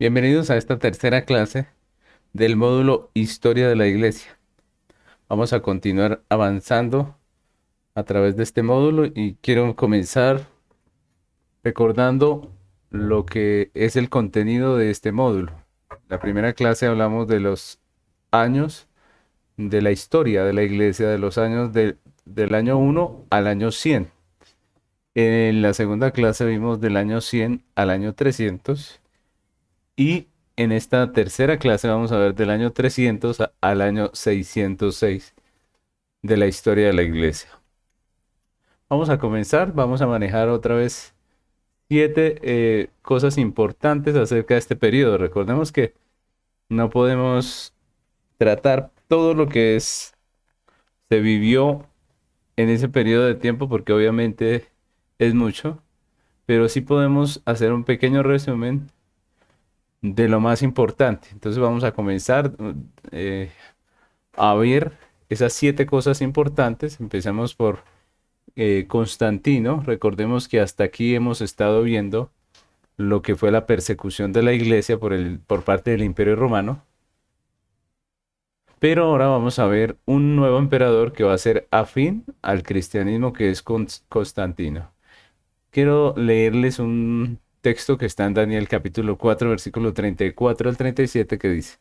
Bienvenidos a esta tercera clase del módulo Historia de la Iglesia. Vamos a continuar avanzando a través de este módulo y quiero comenzar recordando lo que es el contenido de este módulo. La primera clase hablamos de los años de la historia de la Iglesia, de los años del año 1 al año 100. En la segunda clase vimos del año 100 al año 300. Y en esta tercera clase vamos a ver del año 300 al año 606 de la historia de la iglesia. Vamos a comenzar, vamos a manejar otra vez siete cosas importantes acerca de este periodo. Recordemos que no podemos tratar todo lo que se vivió en ese periodo de tiempo porque obviamente es mucho, pero sí podemos hacer un pequeño resumen de lo más importante. Entonces vamos a comenzar eh, a ver esas siete cosas importantes. Empecemos por Constantino. Recordemos que hasta aquí hemos estado viendo lo que fue la persecución de la iglesia por parte del Imperio Romano. Pero ahora vamos a ver un nuevo emperador que va a ser afín al cristianismo, que es Constantino. Quiero leerles un texto que está en Daniel capítulo 4, versículo 34 al 37, que dice: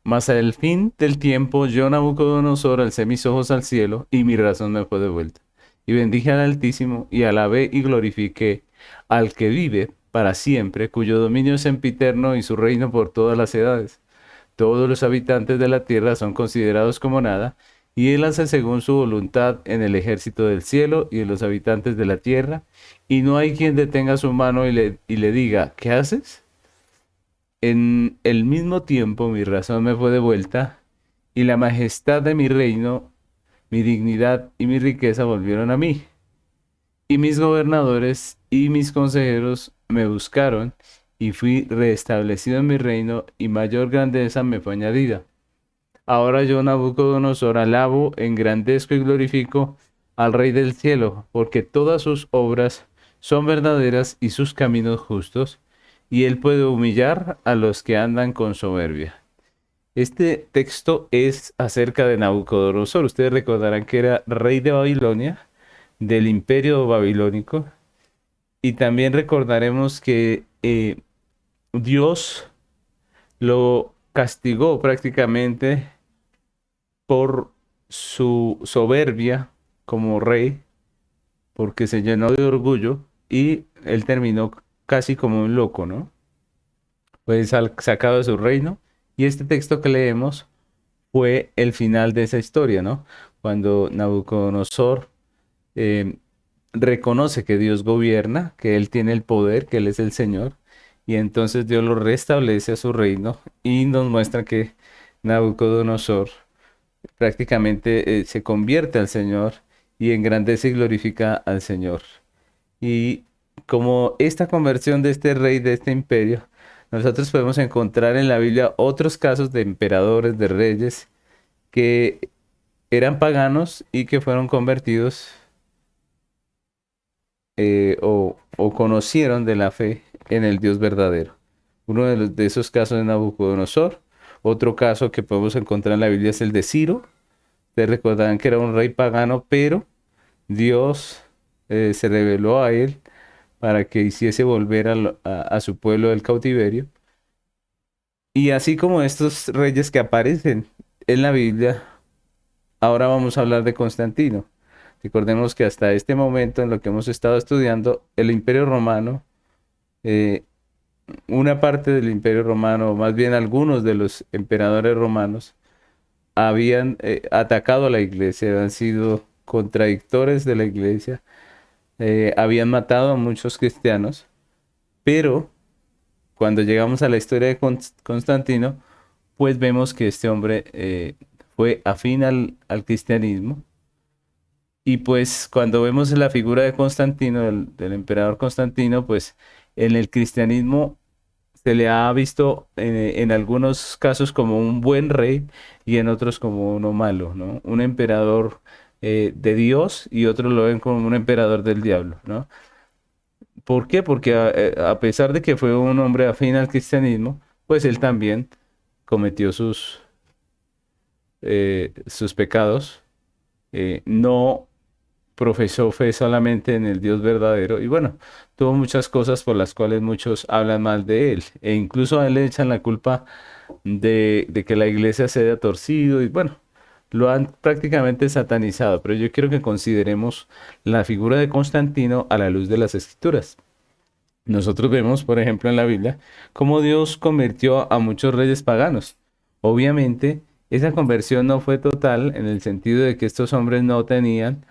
Mas al fin del tiempo, yo, Nabucodonosor, alcé mis ojos al cielo, y mi razón me fue devuelta. Y bendije al Altísimo, y alabé y glorifiqué al que vive para siempre, cuyo dominio es sempiterno y su reino por todas las edades. Todos los habitantes de la tierra son considerados como nada, y él hace según su voluntad en el ejército del cielo y en los habitantes de la tierra, y no hay quien detenga su mano y le diga: ¿qué haces? En el mismo tiempo mi razón me fue devuelta, y la majestad de mi reino, mi dignidad y mi riqueza volvieron a mí. Y mis gobernadores y mis consejeros me buscaron, y fui restablecido en mi reino, y mayor grandeza me fue añadida. Ahora yo, Nabucodonosor, alabo, engrandezco y glorifico al Rey del cielo, porque todas sus obras son verdaderas y sus caminos justos, y él puede humillar a los que andan con soberbia. Este texto es acerca de Nabucodonosor. Ustedes recordarán que era rey de Babilonia, del imperio babilónico, y también recordaremos que Dios lo castigó prácticamente por su soberbia como rey, porque se llenó de orgullo y él terminó casi como un loco, ¿no? Fue sacado de su reino. Y este texto que leemos fue el final de esa historia, ¿no? Cuando Nabucodonosor eh, reconoce que Dios gobierna, que Él tiene el poder, que Él es el Señor, y entonces Dios lo restablece a su reino y nos muestra que Nabucodonosor prácticamente se convierte al Señor y engrandece y glorifica al Señor. Y como esta conversión de este rey, de este imperio, nosotros podemos encontrar en la Biblia otros casos de emperadores, de reyes, que eran paganos y que fueron convertidos o conocieron de la fe en el Dios verdadero. Uno de esos casos es Nabucodonosor. Otro caso que podemos encontrar en la Biblia es el de Ciro. Ustedes recordarán que era un rey pagano, pero Dios se reveló a él para que hiciese volver a su pueblo del cautiverio. Y así como estos reyes que aparecen en la Biblia, ahora vamos a hablar de Constantino. Recordemos que hasta este momento, en lo que hemos estado estudiando, el Imperio Romano, eh, una parte del Imperio Romano, o más bien algunos de los emperadores romanos, habían atacado a la iglesia, habían sido contradictores de la iglesia, habían matado a muchos cristianos, pero cuando llegamos a la historia de Constantino, pues vemos que este hombre fue afín al cristianismo. Y pues cuando vemos la figura de Constantino, del emperador Constantino, pues en el cristianismo se le ha visto en algunos casos como un buen rey y en otros como uno malo, ¿no? Un emperador de Dios y otros lo ven como un emperador del diablo, ¿no? ¿Por qué? Porque a pesar de que fue un hombre afín al cristianismo, pues él también cometió sus pecados, no profesó fe solamente en el Dios verdadero y bueno, tuvo muchas cosas por las cuales muchos hablan mal de él e incluso a él le echan la culpa de que la iglesia se haya torcido y bueno, lo han prácticamente satanizado, pero yo quiero que consideremos la figura de Constantino a la luz de las escrituras. Nosotros vemos, por ejemplo, en la Biblia, cómo Dios convirtió a muchos reyes paganos. Obviamente, esa conversión no fue total en el sentido de que estos hombres no tenían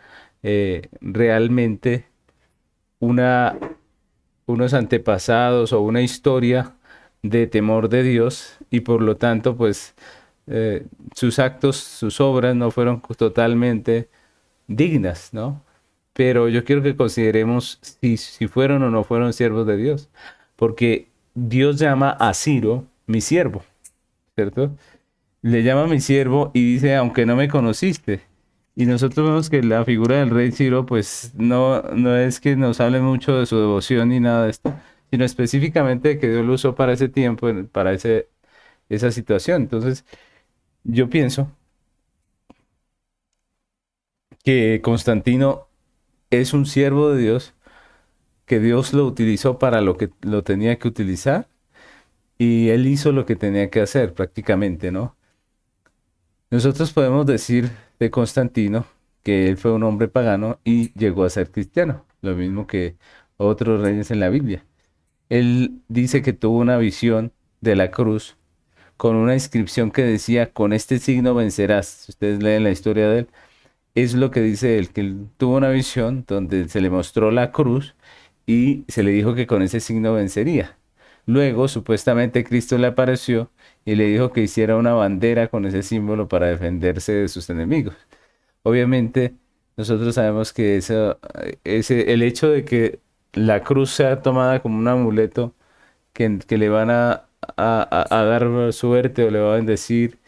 realmente una, unos antepasados o una historia de temor de Dios y por lo tanto, pues sus actos, sus obras no fueron totalmente dignas, ¿no? Pero yo quiero que consideremos si fueron o no fueron siervos de Dios, porque Dios llama a Ciro mi siervo, ¿cierto? Le llama mi siervo y dice, aunque no me conociste. Y nosotros vemos que la figura del rey Ciro, pues no es que nos hable mucho de su devoción ni nada de esto, sino específicamente de que Dios lo usó para ese tiempo, para esa situación. Entonces, yo pienso que Constantino es un siervo de Dios, que Dios lo utilizó para lo que lo tenía que utilizar y él hizo lo que tenía que hacer prácticamente, ¿no? Nosotros podemos decir de Constantino que él fue un hombre pagano y llegó a ser cristiano, lo mismo que otros reyes en la Biblia. Él dice que tuvo una visión de la cruz con una inscripción que decía, con este signo vencerás. Si ustedes leen la historia de él, es lo que dice él, que él tuvo una visión donde se le mostró la cruz y se le dijo que con ese signo vencería. Luego, supuestamente, Cristo le apareció y le dijo que hiciera una bandera con ese símbolo para defenderse de sus enemigos. Obviamente, nosotros sabemos que el hecho de que la cruz sea tomada como un amuleto que le van a dar suerte o le van a bendecir,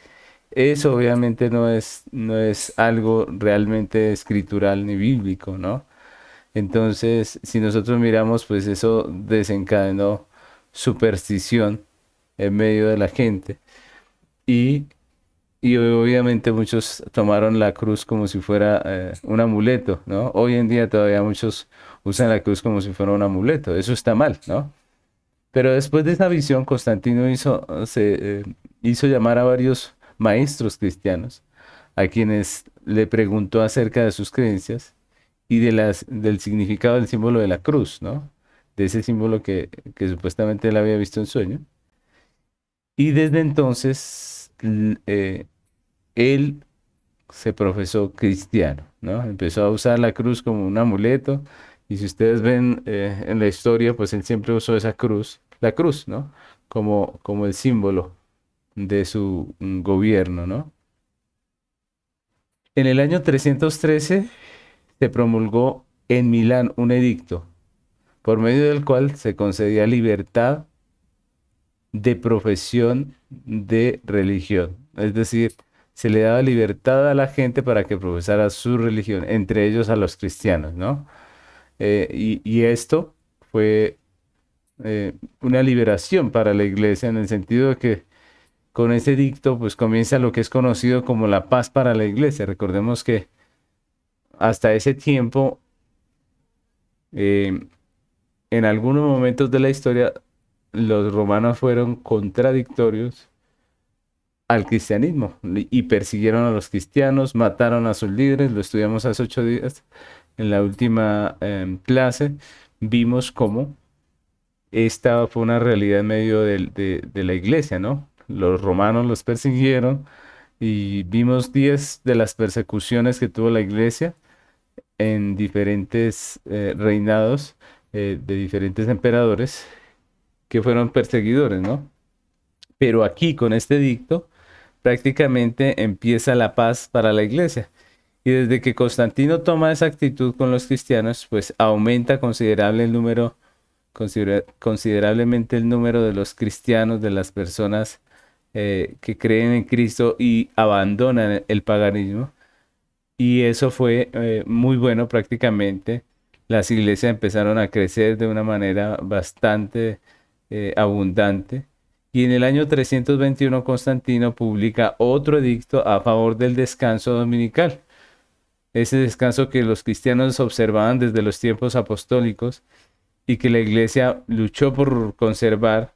eso obviamente no es algo realmente escritural ni bíblico, ¿no? Entonces, si nosotros miramos, pues eso desencadenó superstición en medio de la gente y, y obviamente muchos tomaron la cruz como si fuera un amuleto, ¿no? Hoy en día todavía muchos usan la cruz como si fuera un amuleto, eso está mal, ¿no? Pero después de esa visión, Constantino hizo llamar a varios maestros cristianos, a quienes le preguntó acerca de sus creencias y del significado del símbolo de la cruz, ¿no? De ese símbolo que supuestamente él había visto en sueño. Y desde entonces él se profesó cristiano, ¿no? Empezó a usar la cruz como un amuleto. Y si ustedes ven en la historia, pues él siempre usó esa cruz, la cruz, ¿no? Como el símbolo de su gobierno, ¿no? En el año 313 se promulgó en Milán un edicto por medio del cual se concedía libertad de profesión de religión. Es decir, se le daba libertad a la gente para que profesara su religión, entre ellos a los cristianos, ¿no? Y esto fue una liberación para la iglesia en el sentido de que con ese edicto pues comienza lo que es conocido como la paz para la iglesia. Recordemos que hasta ese tiempo, eh, en algunos momentos de la historia, los romanos fueron contradictorios al cristianismo y persiguieron a los cristianos, mataron a sus líderes, lo estudiamos hace 8 días. En la última clase vimos cómo esta fue una realidad en medio de la iglesia, ¿no? Los romanos los persiguieron y vimos 10 de las persecuciones que tuvo la iglesia en diferentes reinados de diferentes emperadores que fueron perseguidores, ¿no? Pero aquí con este edicto prácticamente empieza la paz para la iglesia. Y desde que Constantino toma esa actitud con los cristianos, pues aumenta considerablemente el número de los cristianos, de las personas que creen en Cristo y abandonan el paganismo. Y eso fue muy bueno prácticamente las iglesias empezaron a crecer de una manera bastante abundante. Y en el año 321 Constantino publica otro edicto a favor del descanso dominical. Ese descanso que los cristianos observaban desde los tiempos apostólicos y que la iglesia luchó por conservar,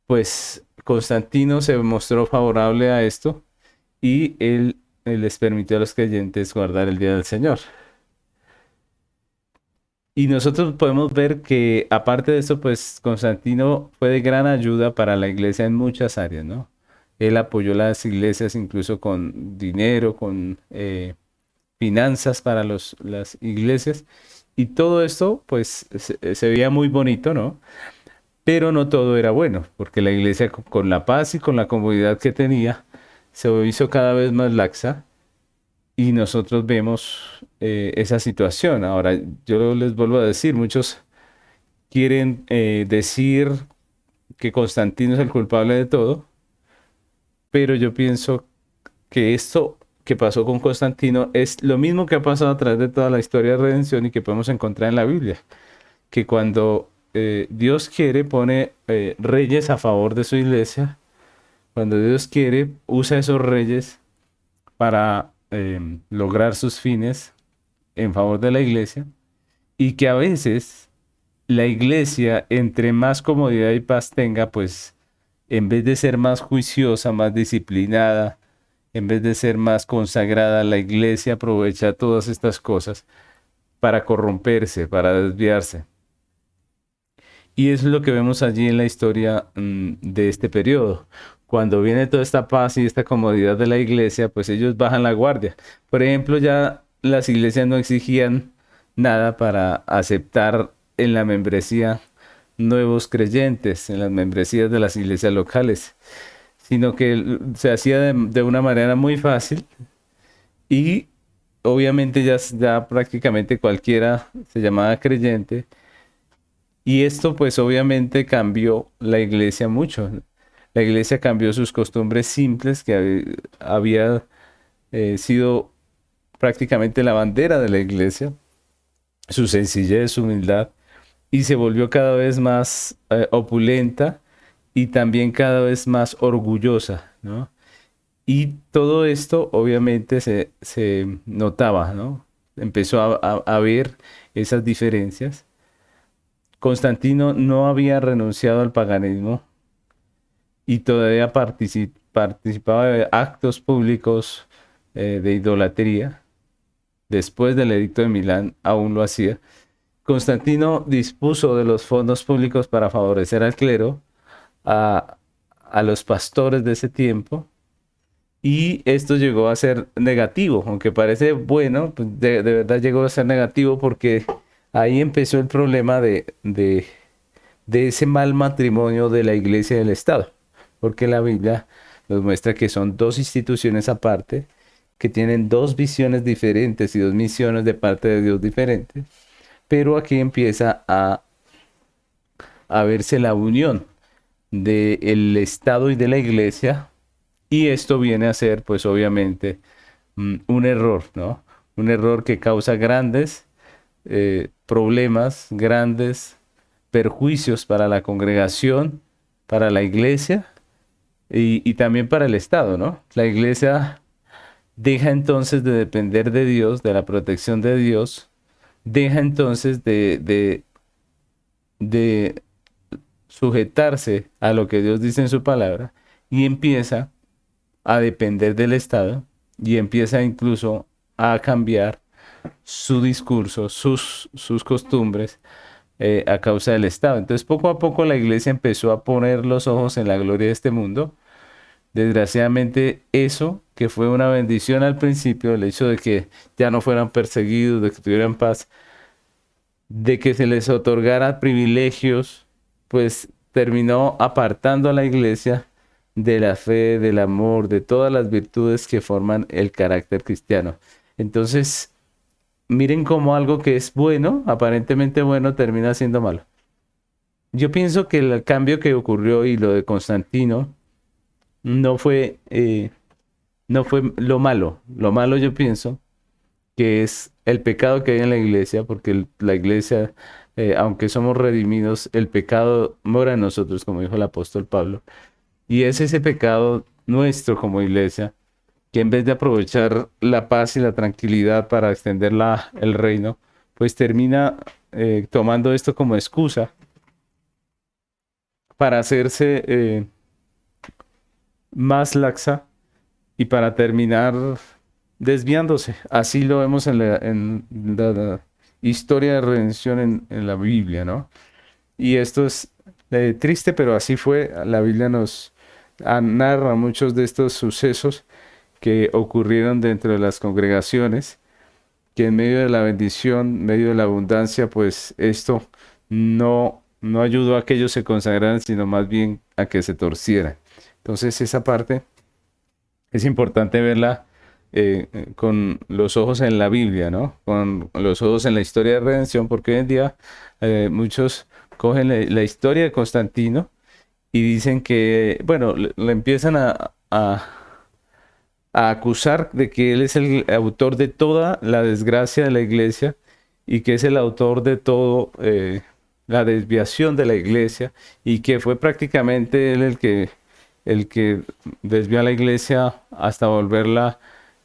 pues Constantino se mostró favorable a esto y él les permitió a los creyentes guardar el día del Señor. Y nosotros podemos ver que aparte de eso, pues Constantino fue de gran ayuda para la iglesia en muchas áreas, ¿no? Él apoyó las iglesias incluso con dinero, con finanzas para las iglesias. Y todo esto, pues, se veía muy bonito, ¿no? Pero no todo era bueno, porque la iglesia con la paz y con la comodidad que tenía, se hizo cada vez más laxa y nosotros vemos esa situación. Ahora, yo les vuelvo a decir, muchos quieren decir que Constantino es el culpable de todo, pero yo pienso que esto que pasó con Constantino es lo mismo que ha pasado a través de toda la historia de redención y que podemos encontrar en la Biblia, que cuando Dios quiere pone reyes a favor de su iglesia, cuando Dios quiere usa esos reyes para lograr sus fines en favor de la iglesia y que a veces la iglesia, entre más comodidad y paz tenga, pues en vez de ser más juiciosa, más disciplinada, en vez de ser más consagrada, la iglesia aprovecha todas estas cosas para corromperse, para desviarse. Y eso es lo que vemos allí en la historia de este periodo. Cuando viene toda esta paz y esta comodidad de la iglesia, pues ellos bajan la guardia. Por ejemplo, ya las iglesias no exigían nada para aceptar en la membresía nuevos creyentes, en las membresías de las iglesias locales, sino que se hacía de una manera muy fácil y obviamente ya prácticamente cualquiera se llamaba creyente y esto pues obviamente cambió la iglesia mucho. La iglesia cambió sus costumbres simples que había sido prácticamente la bandera de la iglesia, su sencillez, su humildad, y se volvió cada vez más opulenta y también cada vez más orgullosa, ¿no? Y todo esto obviamente se notaba, ¿no? Empezó a ver esas diferencias. Constantino no había renunciado al paganismo y todavía participaba de actos públicos de idolatría. Después del edicto de Milán aún lo hacía. Constantino dispuso de los fondos públicos para favorecer al clero, a, a los pastores de ese tiempo, y esto llegó a ser negativo, aunque parece bueno, pues de verdad llegó a ser negativo porque ahí empezó el problema de ese mal matrimonio de la iglesia y del Estado, porque la Biblia nos muestra que son dos instituciones aparte, que tienen dos visiones diferentes y dos misiones de parte de Dios diferentes, pero aquí empieza a verse la unión del Estado y de la iglesia, y esto viene a ser, pues obviamente, un error, ¿no? Un error que causa grandes problemas, grandes perjuicios para la congregación, para la iglesia y también para el Estado, ¿no? La iglesia deja entonces de depender de Dios, de la protección de Dios, deja entonces de sujetarse a lo que Dios dice en su palabra y empieza a depender del Estado y empieza incluso a cambiar su discurso, sus costumbres a causa del Estado. Entonces poco a poco la iglesia empezó a poner los ojos en la gloria de este mundo. Desgraciadamente eso, que fue una bendición al principio, el hecho de que ya no fueran perseguidos, de que tuvieran paz, de que se les otorgara privilegios, pues terminó apartando a la iglesia de la fe, del amor, de todas las virtudes que forman el carácter cristiano. Entonces, miren cómo algo que es bueno, aparentemente bueno, termina siendo malo. Yo pienso que el cambio que ocurrió y lo de Constantino no fue, no fue lo malo. Lo malo yo pienso que es el pecado que hay en la iglesia, porque la iglesia, aunque somos redimidos, el pecado mora en nosotros, como dijo el apóstol Pablo. Y es ese pecado nuestro como iglesia, que en vez de aprovechar la paz y la tranquilidad para extender el reino, pues termina tomando esto como excusa para hacerse más laxa y para terminar desviándose. Así lo vemos en la historia de redención en la Biblia, ¿no? Y esto es triste, pero así fue. La Biblia nos narra muchos de estos sucesos que ocurrieron dentro de las congregaciones, que en medio de la bendición, en medio de la abundancia, pues esto no ayudó a que ellos se consagraran, sino más bien a que se torcieran. Entonces esa parte es importante verla con los ojos en la Biblia, ¿no? Con los ojos en la historia de redención, porque hoy en día muchos cogen la historia de Constantino y dicen que, bueno, le empiezan a acusar de que él es el autor de toda la desgracia de la iglesia y que es el autor de todo la desviación de la iglesia y que fue prácticamente él el que desvió a la iglesia hasta volverla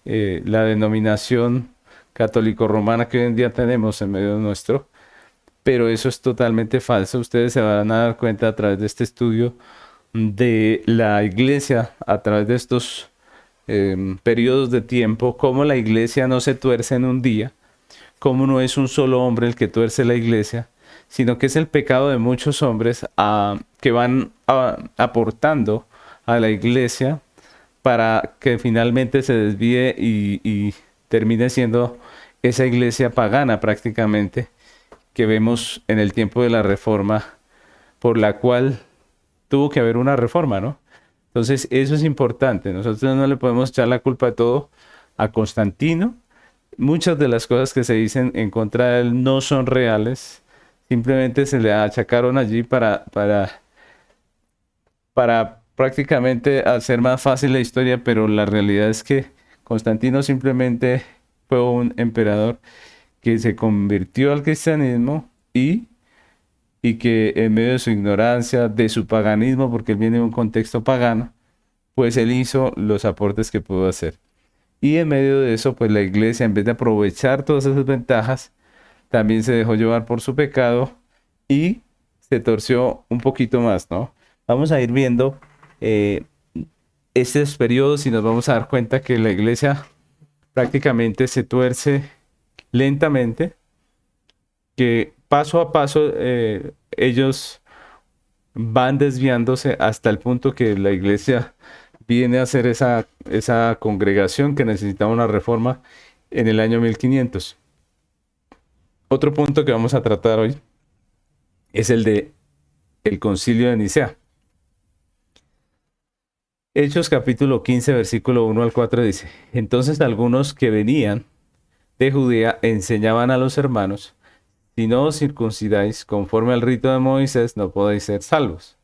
la denominación católico-romana que hoy en día tenemos en medio nuestro. Pero eso es totalmente falso. Ustedes se van a dar cuenta a través de este estudio de la iglesia, a través de estos periodos de tiempo, cómo la iglesia no se tuerce en un día, cómo no es un solo hombre el que tuerce la iglesia, sino que es el pecado de muchos hombres que van aportando a la iglesia para que finalmente se desvíe y termine siendo esa iglesia pagana prácticamente que vemos en el tiempo de la reforma, por la cual tuvo que haber una reforma, ¿no? Entonces, eso es importante. Nosotros no le podemos echar la culpa de todo a Constantino. Muchas de las cosas que se dicen en contra de él no son reales. Simplemente se le achacaron allí para prácticamente hacer más fácil la historia, pero la realidad es que Constantino simplemente fue un emperador que se convirtió al cristianismo y que en medio de su ignorancia, de su paganismo, porque él viene de un contexto pagano, pues él hizo los aportes que pudo hacer. Y en medio de eso, pues la iglesia, en vez de aprovechar todas esas ventajas, también se dejó llevar por su pecado y se torció un poquito más, ¿no? Vamos a ir viendo eh, estos periodos y nos vamos a dar cuenta que la iglesia prácticamente se tuerce lentamente, que paso a paso ellos van desviándose hasta el punto que la iglesia viene a ser esa congregación que necesitaba una reforma en el año 1500. Otro punto que vamos a tratar hoy es el de el Concilio de Nicea. Hechos capítulo 15, versículo 1 al 4 dice: Entonces algunos que venían de Judea enseñaban a los hermanos: si no os circuncidáis conforme al rito de Moisés, no podéis ser salvos.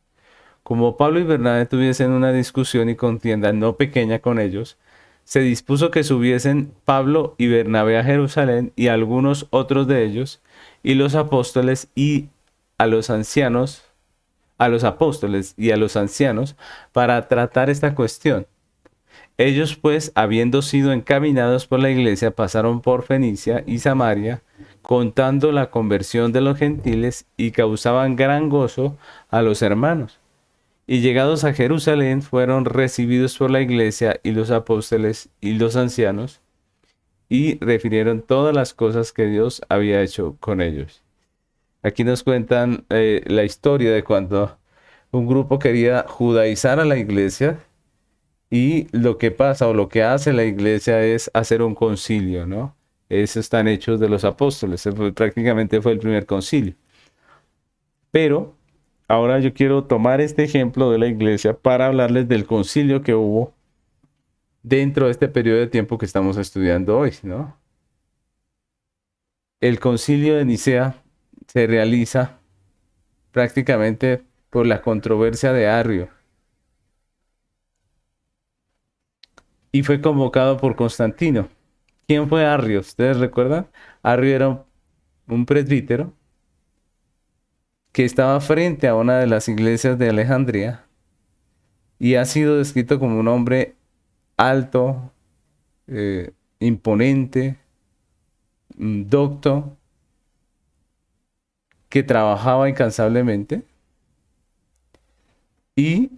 Como Pablo y Bernabé tuviesen una discusión y contienda no pequeña con ellos, se dispuso que subiesen Pablo y Bernabé a Jerusalén y algunos otros de ellos, y los apóstoles y a los ancianos, a los apóstoles y a los ancianos, para tratar esta cuestión. Ellos pues, habiendo sido encaminados por la iglesia, pasaron por Fenicia y Samaria, contando la conversión de los gentiles, y causaban gran gozo a los hermanos. Y llegados a Jerusalén, fueron recibidos por la iglesia y los apóstoles y los ancianos, y refirieron todas las cosas que Dios había hecho con ellos. Aquí nos cuentan la historia de cuando un grupo quería judaizar a la iglesia, y lo que pasa o lo que hace la iglesia es hacer un concilio, ¿no? Eso están hechos de los apóstoles, prácticamente fue el primer concilio. Pero ahora yo quiero tomar este ejemplo de la iglesia para hablarles del concilio que hubo dentro de este periodo de tiempo que estamos estudiando hoy, ¿no? El concilio de Nicea se realiza prácticamente por la controversia de Arrio y fue convocado por Constantino. ¿Quién fue Arrio? ¿Ustedes recuerdan? Arrio era un presbítero que estaba frente a una de las iglesias de Alejandría y ha sido descrito como un hombre alto, imponente, docto, que trabajaba incansablemente y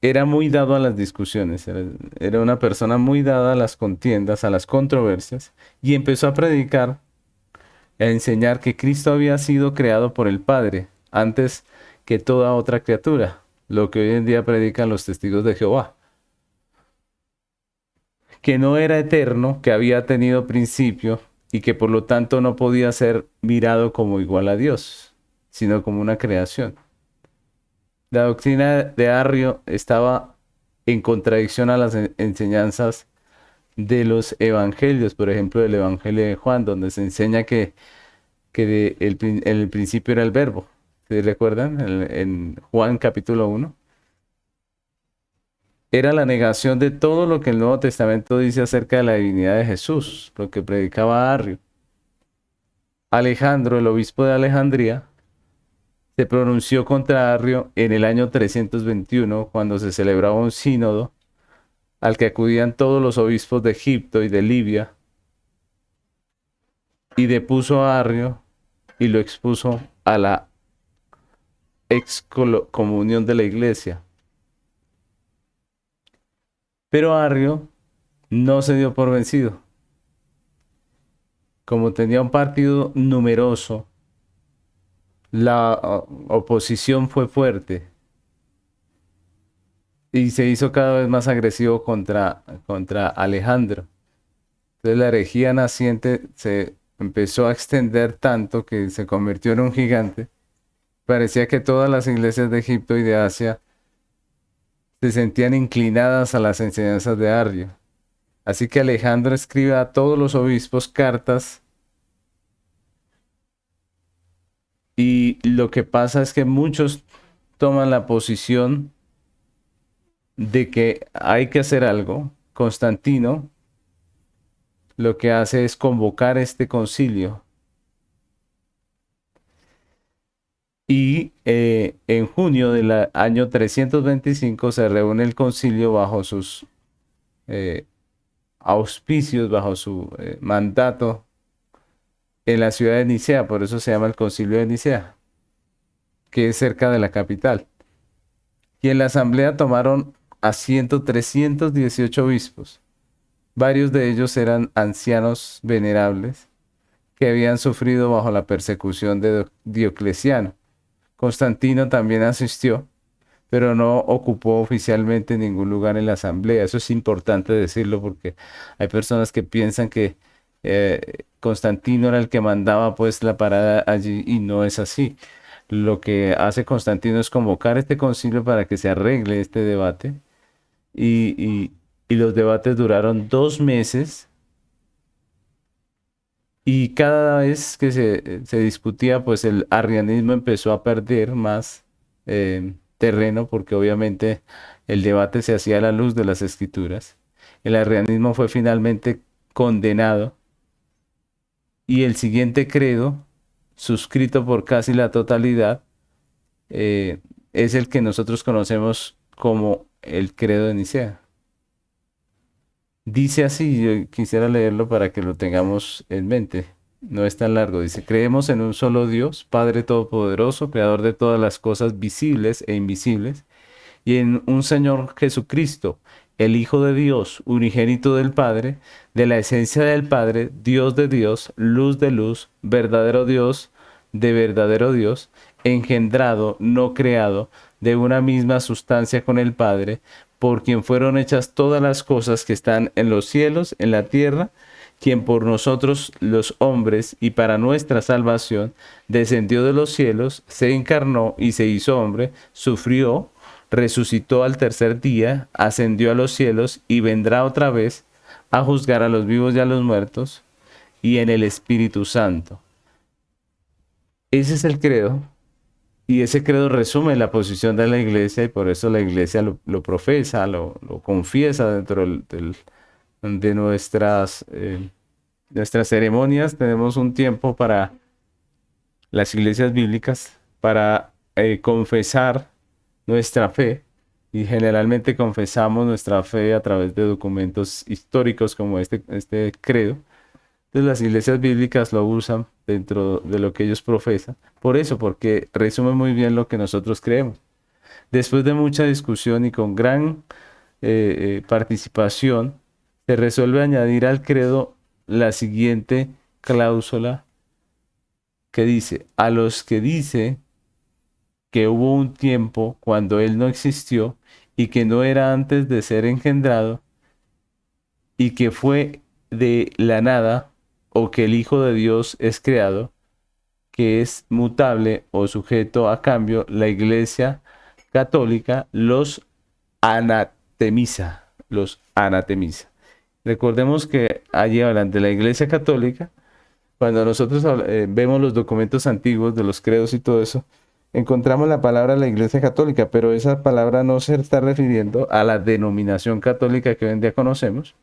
era muy dado a las discusiones, era una persona muy dada a las contiendas, a las controversias, y empezó a predicar, a enseñar que Cristo había sido creado por el Padre antes que toda otra criatura, lo que hoy en día predican los testigos de Jehová, que no era eterno, que había tenido principio y que por lo tanto no podía ser mirado como igual a Dios, sino como una creación. La doctrina de Arrio estaba en contradicción a las enseñanzas de los evangelios, por ejemplo, del Evangelio de Juan, donde se enseña en el principio era el verbo. ¿Se recuerdan? En Juan capítulo 1. Era la negación de todo lo que el Nuevo Testamento dice acerca de la divinidad de Jesús, lo que predicaba Arrio. Alejandro, el obispo de Alejandría, se pronunció contra Arrio en el año 321, cuando se celebraba un sínodo al que acudían todos los obispos de Egipto y de Libia, y depuso a Arrio y lo expuso a la excomunión de la iglesia. Pero Arrio no se dio por vencido. Como tenía un partido numeroso, la oposición fue fuerte y se hizo cada vez más agresivo contra Alejandro. Entonces la herejía naciente se empezó a extender tanto que se convirtió en un gigante. Parecía que todas las iglesias de Egipto y de Asia se sentían inclinadas a las enseñanzas de Arrio. Así que Alejandro escribe a todos los obispos cartas y lo que pasa es que muchos toman la posición de que hay que hacer algo. Constantino lo que hace es convocar este concilio y en junio del año 325 se reúne el concilio bajo sus eh, auspicios, bajo su mandato en la ciudad de Nicea, por eso se llama el concilio de Nicea, que es cerca de la capital. Y en la asamblea tomaron asiento 318 obispos. Varios de ellos eran ancianos venerables que habían sufrido bajo la persecución de Diocleciano. Constantino también asistió, pero no ocupó oficialmente ningún lugar en la asamblea. Eso es importante decirlo porque hay personas que piensan que Constantino era el que mandaba pues la parada allí y no es así. Lo que hace Constantino es convocar este concilio para que se arregle este debate y los debates duraron 2 meses y cada vez que se discutía pues el arrianismo empezó a perder más terreno porque obviamente el debate se hacía a la luz de las escrituras. El arrianismo fue finalmente condenado y el siguiente credo, suscrito por casi la totalidad, eh, es el que nosotros conocemos como el credo de Nicea. Dice así, yo quisiera leerlo para que lo tengamos en mente. No es tan largo. Dice, creemos en un solo Dios, Padre Todopoderoso, Creador de todas las cosas visibles e invisibles, y en un Señor Jesucristo, el Hijo de Dios, unigénito del Padre, de la esencia del Padre, Dios de Dios, luz de luz, verdadero Dios de verdadero Dios, engendrado, no creado, de una misma sustancia con el Padre, por quien fueron hechas todas las cosas que están en los cielos, en la tierra, quien por nosotros los hombres y para nuestra salvación descendió de los cielos, se encarnó y se hizo hombre, sufrió, resucitó al tercer día, ascendió a los cielos y vendrá otra vez a juzgar a los vivos y a los muertos, y en el Espíritu Santo. Ese es el credo, y ese credo resume la posición de la iglesia, y por eso la iglesia lo profesa, lo confiesa dentro de nuestras ceremonias. Tenemos un tiempo para las iglesias bíblicas para confesar nuestra fe y generalmente confesamos nuestra fe a través de documentos históricos como este credo. Entonces las iglesias bíblicas lo usan dentro de lo que ellos profesan. Por eso, porque resume muy bien lo que nosotros creemos. Después de mucha discusión y con gran participación, se resuelve añadir al credo la siguiente cláusula que dice, a los que dice que hubo un tiempo cuando él no existió y que no era antes de ser engendrado y que fue de la nada o que el Hijo de Dios es creado, que es mutable o sujeto a cambio, la Iglesia Católica los anatemiza, los anatemiza. Recordemos que allí hablan de la Iglesia Católica. Cuando nosotros vemos los documentos antiguos de los credos y todo eso, encontramos la palabra la Iglesia Católica, pero esa palabra no se está refiriendo a la denominación católica que hoy en día conocemos,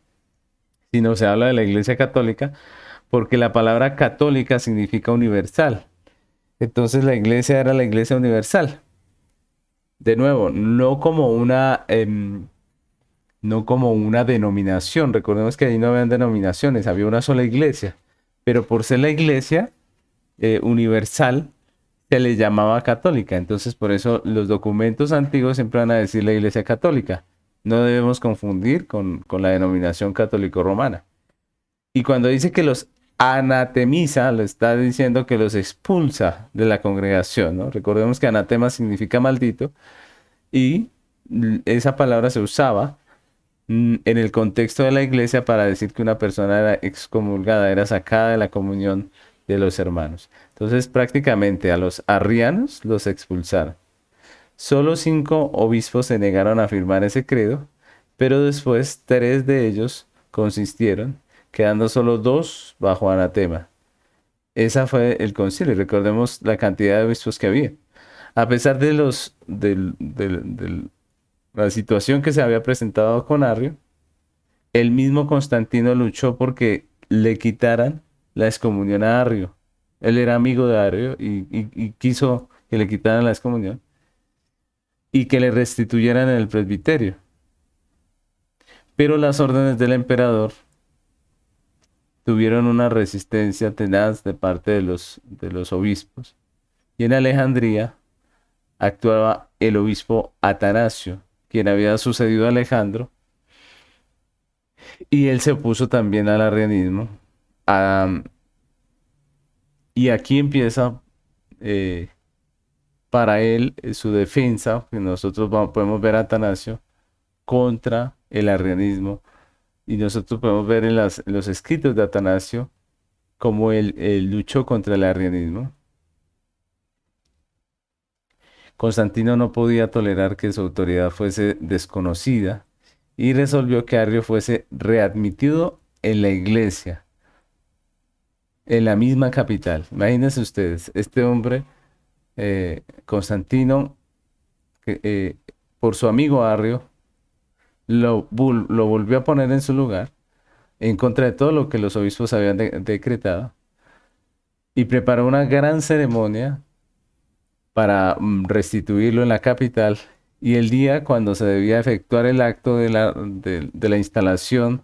sino se habla de la Iglesia Católica porque la palabra católica significa universal. Entonces la Iglesia era la Iglesia universal. De nuevo, no como una denominación. Recordemos que ahí no habían denominaciones, había una sola iglesia. Pero por ser la iglesia universal, se le llamaba católica. Entonces, por eso los documentos antiguos siempre van a decir la iglesia católica. No debemos confundir con la denominación católico-romana. Y cuando dice que los anatemiza, lo está diciendo que los expulsa de la congregación, ¿no? Recordemos que anatema significa maldito y esa palabra se usaba en el contexto de la iglesia para decir que una persona era excomulgada, era sacada de la comunión de los hermanos. Entonces prácticamente a los arrianos los expulsaron. Solo 5 obispos se negaron a firmar ese credo, pero después 3 de ellos consistieron, quedando solo 2 bajo anatema. Esa fue el concilio. Recordemos la cantidad de obispos que había. A pesar de la situación que se había presentado con Arrio, el mismo Constantino luchó porque le quitaran la excomunión a Arrio. Él era amigo de Arrio y quiso que le quitaran la excomunión y que le restituyeran el presbiterio. Pero las órdenes del emperador tuvieron una resistencia tenaz de parte de los obispos. Y en Alejandría actuaba el obispo Atanasio, quien había sucedido a Alejandro, y él se opuso también al arrianismo. Am, y aquí empieza eh, para él su defensa, que nosotros podemos ver a Atanasio contra el arrianismo, y nosotros podemos ver en los escritos de Atanasio cómo él luchó contra el arrianismo. Constantino no podía tolerar que su autoridad fuese desconocida y resolvió que Arrio fuese readmitido en la iglesia, en la misma capital. Imagínense ustedes, este hombre, Constantino, que, por su amigo Arrio, lo volvió a poner en su lugar, en contra de todo lo que los obispos habían decretado, y preparó una gran ceremonia para restituirlo en la capital. Y el día cuando se debía efectuar el acto de la instalación,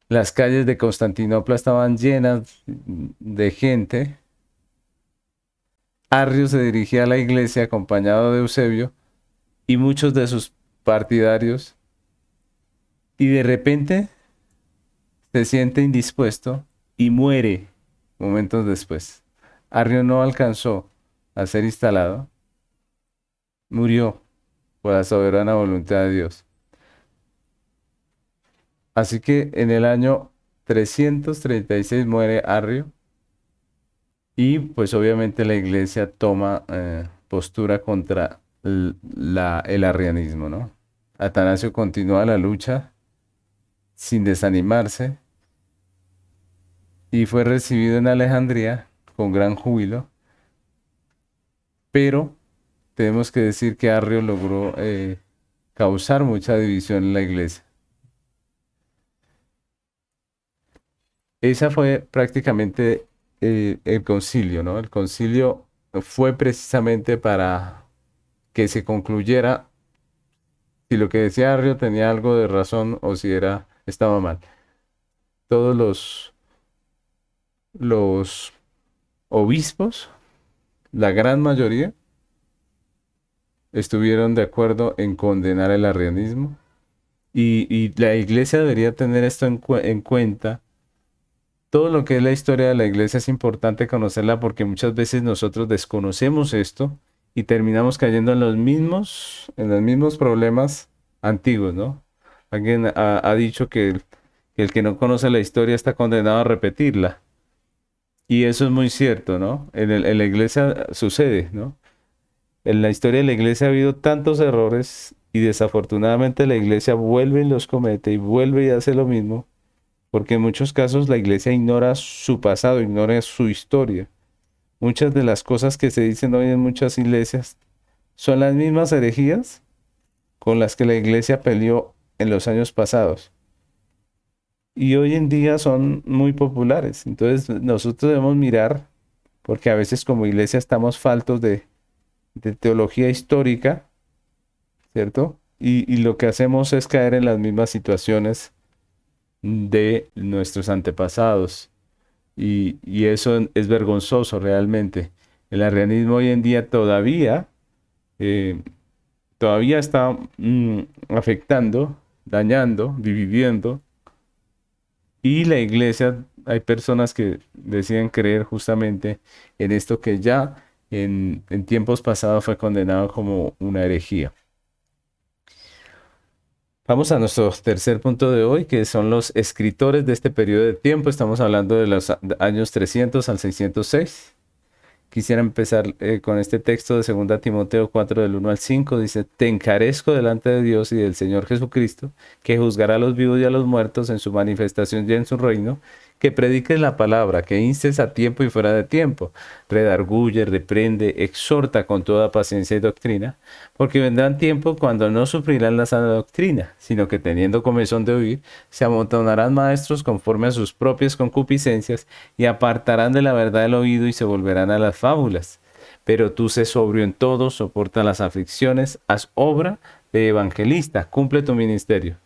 las calles de Constantinopla estaban llenas de gente. Arrio se dirigía a la iglesia acompañado de Eusebio y muchos de sus partidarios, y de repente se siente indispuesto y muere momentos después. Arrio no alcanzó a ser instalado, murió por la soberana voluntad de Dios. Así que en el año 336 muere Arrio y pues obviamente la iglesia toma postura contra el arrianismo, ¿no? Atanasio continúa la lucha sin desanimarse y fue recibido en Alejandría con gran júbilo, pero tenemos que decir que Arrio logró causar mucha división en la iglesia. Esa fue prácticamente el concilio, ¿no? El concilio fue precisamente para que se concluyera si lo que decía Arrio tenía algo de razón o si estaba mal. Todos los obispos, la gran mayoría, estuvieron de acuerdo en condenar el arrianismo y la iglesia debería tener esto en cuenta. Todo lo que es la historia de la iglesia es importante conocerla porque muchas veces nosotros desconocemos esto y terminamos cayendo en los mismos problemas antiguos, ¿no? Alguien ha dicho que el que no conoce la historia está condenado a repetirla. Y eso es muy cierto, ¿no? En la iglesia sucede, ¿no? En la historia de la iglesia ha habido tantos errores y desafortunadamente la iglesia vuelve y los comete y vuelve y hace lo mismo, porque en muchos casos la iglesia ignora su pasado, ignora su historia. Muchas de las cosas que se dicen hoy en muchas iglesias son las mismas herejías con las que la iglesia peleó en los años pasados. Y hoy en día son muy populares. Entonces nosotros debemos mirar, porque a veces como iglesia estamos faltos de teología histórica, ¿cierto? Y lo que hacemos es caer en las mismas situaciones de nuestros antepasados. Y eso es vergonzoso realmente. El arrianismo hoy en día eh, todavía está afectando, dañando, dividiendo. Y la iglesia, hay personas que deciden creer justamente en esto que ya en tiempos pasados fue condenado como una herejía. Vamos a nuestro tercer punto de hoy, que son los escritores de este periodo de tiempo. Estamos hablando de los años 300 al 606. Quisiera empezar con este texto de 2 Timoteo 4 del 1 al 5. Dice, te encarezco delante de Dios y del Señor Jesucristo, que juzgará a los vivos y a los muertos en su manifestación y en su reino, que prediques la palabra, que instes a tiempo y fuera de tiempo, redarguye, reprende, exhorta con toda paciencia y doctrina, porque vendrán tiempos cuando no sufrirán la sana doctrina, sino que teniendo comezón de oír, se amontonarán maestros conforme a sus propias concupiscencias y apartarán de la verdad el oído y se volverán a las fábulas. Pero tú sé sobrio en todo, soporta las aflicciones, haz obra de evangelista, cumple tu ministerio.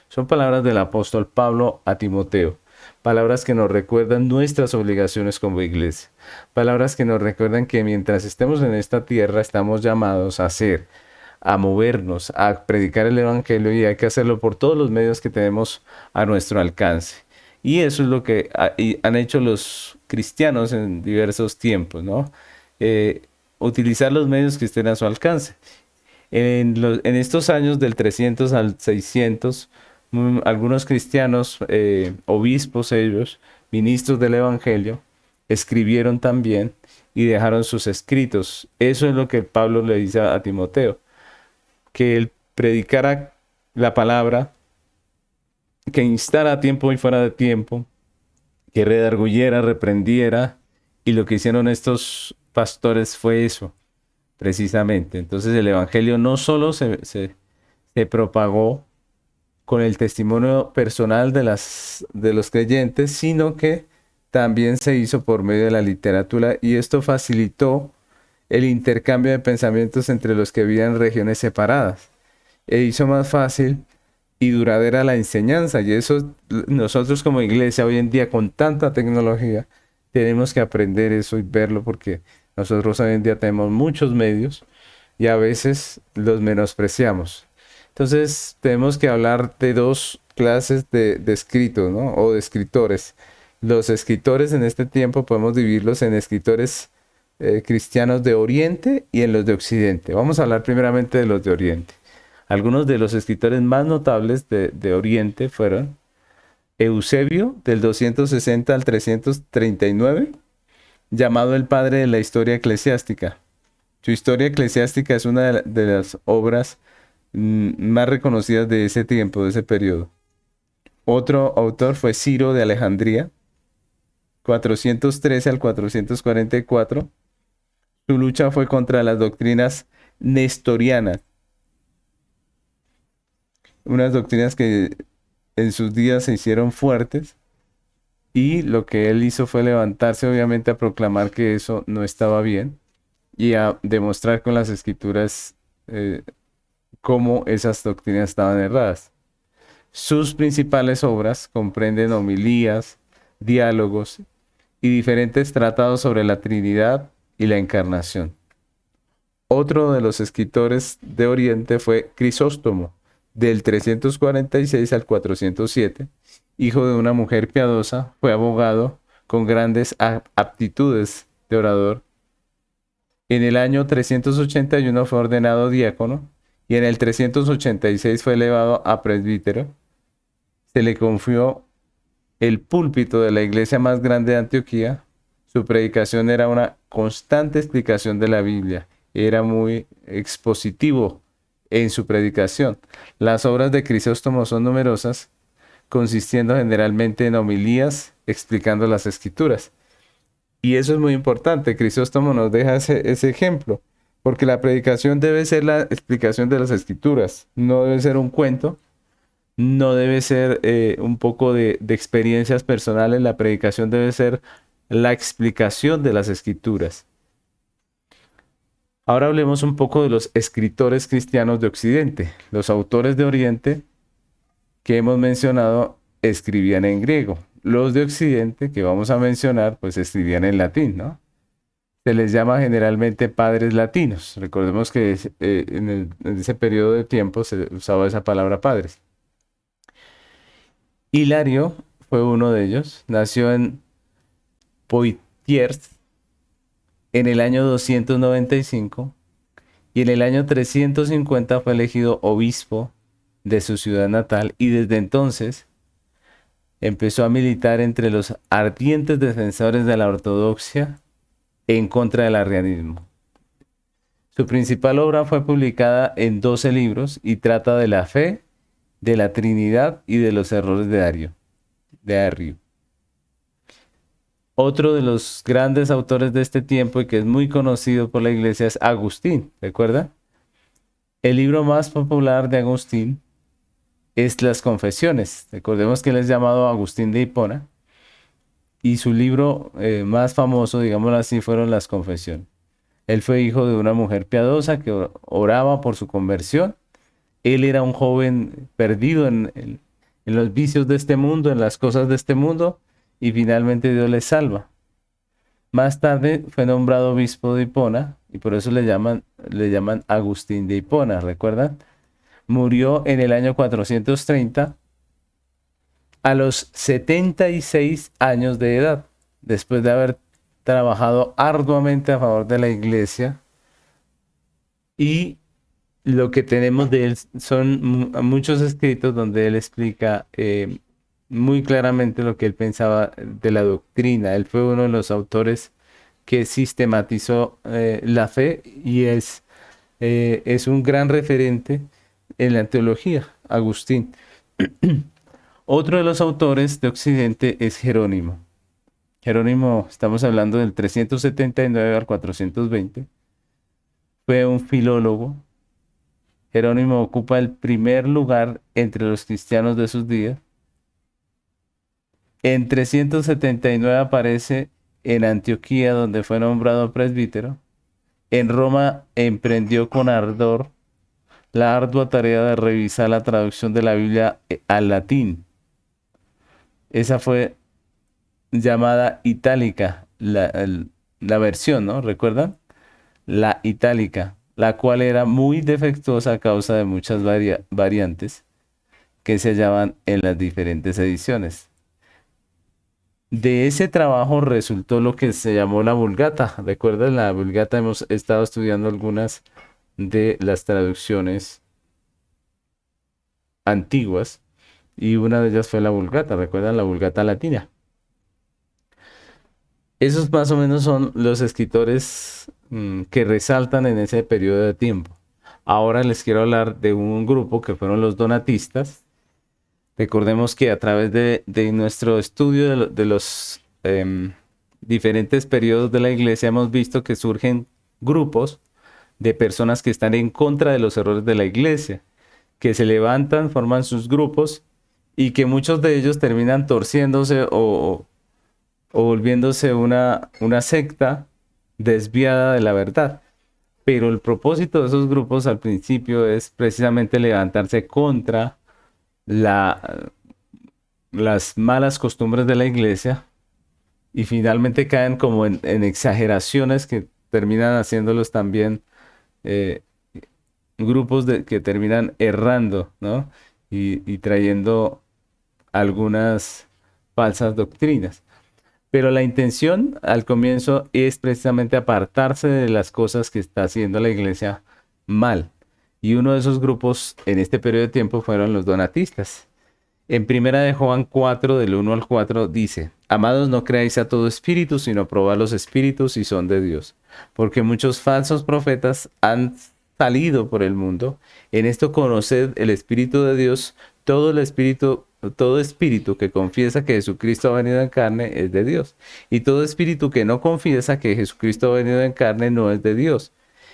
Son palabras del apóstol Pablo a Timoteo. Palabras que nos recuerdan nuestras obligaciones como iglesia. Palabras que nos recuerdan que mientras estemos en esta tierra estamos llamados a hacer, a movernos, a predicar el evangelio y hay que hacerlo por todos los medios que tenemos a nuestro alcance. Y eso es lo que han hecho los cristianos en diversos tiempos, ¿no? Eh, Utilizar los medios que estén a su alcance. En estos años del 300 al 600, algunos cristianos, obispos ellos, ministros del Evangelio, escribieron también y dejaron sus escritos. Eso es lo que Pablo le dice a Timoteo, que él predicara la palabra, que instara a tiempo y fuera de tiempo, que redarguyera, reprendiera, y lo que hicieron estos pastores fue eso, precisamente. Entonces el Evangelio no solo se propagó con el testimonio personal de los creyentes, sino que también se hizo por medio de la literatura y esto facilitó el intercambio de pensamientos entre los que vivían en regiones separadas e hizo más fácil y duradera la enseñanza. Y eso nosotros como iglesia hoy en día con tanta tecnología tenemos que aprender eso y verlo porque nosotros hoy en día tenemos muchos medios y a veces los menospreciamos. Entonces tenemos que hablar de dos clases de escritos, ¿no? O de escritores. Los escritores en este tiempo podemos dividirlos en escritores cristianos de Oriente y en los de Occidente. Vamos a hablar primeramente de los de Oriente. Algunos de los escritores más notables de Oriente fueron Eusebio, del 260 al 339, llamado el padre de la historia eclesiástica. Su historia eclesiástica es una de las obras más reconocidas de ese tiempo, de ese periodo. Otro autor fue Ciro de Alejandría, 413 al 444. Su lucha fue contra las doctrinas nestorianas, unas doctrinas que en sus días se hicieron fuertes Y lo que él hizo fue levantarse obviamente a proclamar que eso no estaba bien y a demostrar con las escrituras eh, cómo esas doctrinas estaban erradas. Sus principales obras comprenden homilías, diálogos y diferentes tratados sobre la Trinidad y la Encarnación. Otro de los escritores de Oriente fue Crisóstomo, del 346 al 407, hijo de una mujer piadosa, fue abogado con grandes aptitudes de orador. En el año 381 fue ordenado diácono y en el 386 fue elevado a presbítero. Se le confió el púlpito de la iglesia más grande de Antioquía. Su predicación era una constante explicación de la Biblia. Era muy expositivo en su predicación. Las obras de Crisóstomo son numerosas, consistiendo generalmente en homilías explicando las escrituras. Y eso es muy importante. Crisóstomo nos deja ese ejemplo, porque la predicación debe ser la explicación de las escrituras, no debe ser un cuento, no debe ser un poco de experiencias personales, la predicación debe ser la explicación de las escrituras. Ahora hablemos un poco de los escritores cristianos de Occidente. Los autores de Oriente que hemos mencionado escribían en griego. Los de Occidente, que vamos a mencionar, pues escribían en latín, ¿no? Se les llama generalmente padres latinos. Recordemos que en ese periodo de tiempo se usaba esa palabra padres. Hilario fue uno de ellos. Nació en Poitiers en el año 295 y en el año 350 fue elegido obispo de su ciudad natal y desde entonces empezó a militar entre los ardientes defensores de la ortodoxia en contra del arrianismo. Su principal obra fue publicada en 12 libros y trata de la fe, de la Trinidad y de los errores de Arrio. Otro de los grandes autores de este tiempo y que es muy conocido por la iglesia es Agustín, ¿recuerda? El libro más popular de Agustín es Las Confesiones. Recordemos que él es llamado Agustín de Hipona y su libro más famoso, digámoslo así, fueron Las Confesiones. Él fue hijo de una mujer piadosa que oraba por su conversión. Él era un joven perdido en los vicios de este mundo, en las cosas de este mundo, y finalmente Dios le salva. Más tarde fue nombrado obispo de Hipona y por eso le llaman Agustín de Hipona, ¿recuerdan? Murió en el año 430 a los 76 años de edad, después de haber trabajado arduamente a favor de la iglesia. Y lo que tenemos de él son muchos escritos donde él explica muy claramente lo que él pensaba de la doctrina. Él fue uno de los autores que sistematizó la fe y es un gran referente en la teología, Agustín. Otro de los autores de Occidente es Jerónimo. Jerónimo, estamos hablando del 379 al 420. Fue un filólogo. Jerónimo ocupa el primer lugar entre los cristianos de sus días. En 379 aparece en Antioquía, donde fue nombrado presbítero. En Roma emprendió con ardor la ardua tarea de revisar la traducción de la Biblia al latín. Esa fue llamada itálica, la versión, ¿no? ¿Recuerdan? La itálica, la cual era muy defectuosa a causa de muchas variantes que se hallaban en las diferentes ediciones. De ese trabajo resultó lo que se llamó la Vulgata. ¿Recuerdan? La Vulgata hemos estado estudiando algunas de las traducciones antiguas y una de ellas fue la Vulgata. ¿Recuerdan? La Vulgata latina. Esos más o menos son los escritores que resaltan en ese periodo de tiempo. Ahora les quiero hablar de un grupo que fueron los donatistas. Recordemos que a través de nuestro estudio de los diferentes periodos de la iglesia hemos visto que surgen grupos de personas que están en contra de los errores de la iglesia, que se levantan, forman sus grupos y que muchos de ellos terminan torciéndose o o volviéndose una secta desviada de la verdad. Pero el propósito de esos grupos al principio es precisamente levantarse contra la, las malas costumbres de la iglesia y finalmente caen como en exageraciones que terminan haciéndolos también eh, que terminan errando, ¿no? Y trayendo algunas falsas doctrinas. Pero la intención al comienzo es precisamente apartarse de las cosas que está haciendo la iglesia mal. Y uno de esos grupos en este periodo de tiempo fueron los donatistas. En primera de Juan 4, del 1 al 4, dice: Amados, no creáis a todo espíritu, sino probad los espíritus si son de Dios. Porque muchos falsos profetas han salido por el mundo. En esto conoced el Espíritu de Dios. Todo espíritu que confiesa que Jesucristo ha venido en carne es de Dios. Y todo espíritu que no confiesa que Jesucristo ha venido en carne no es de Dios.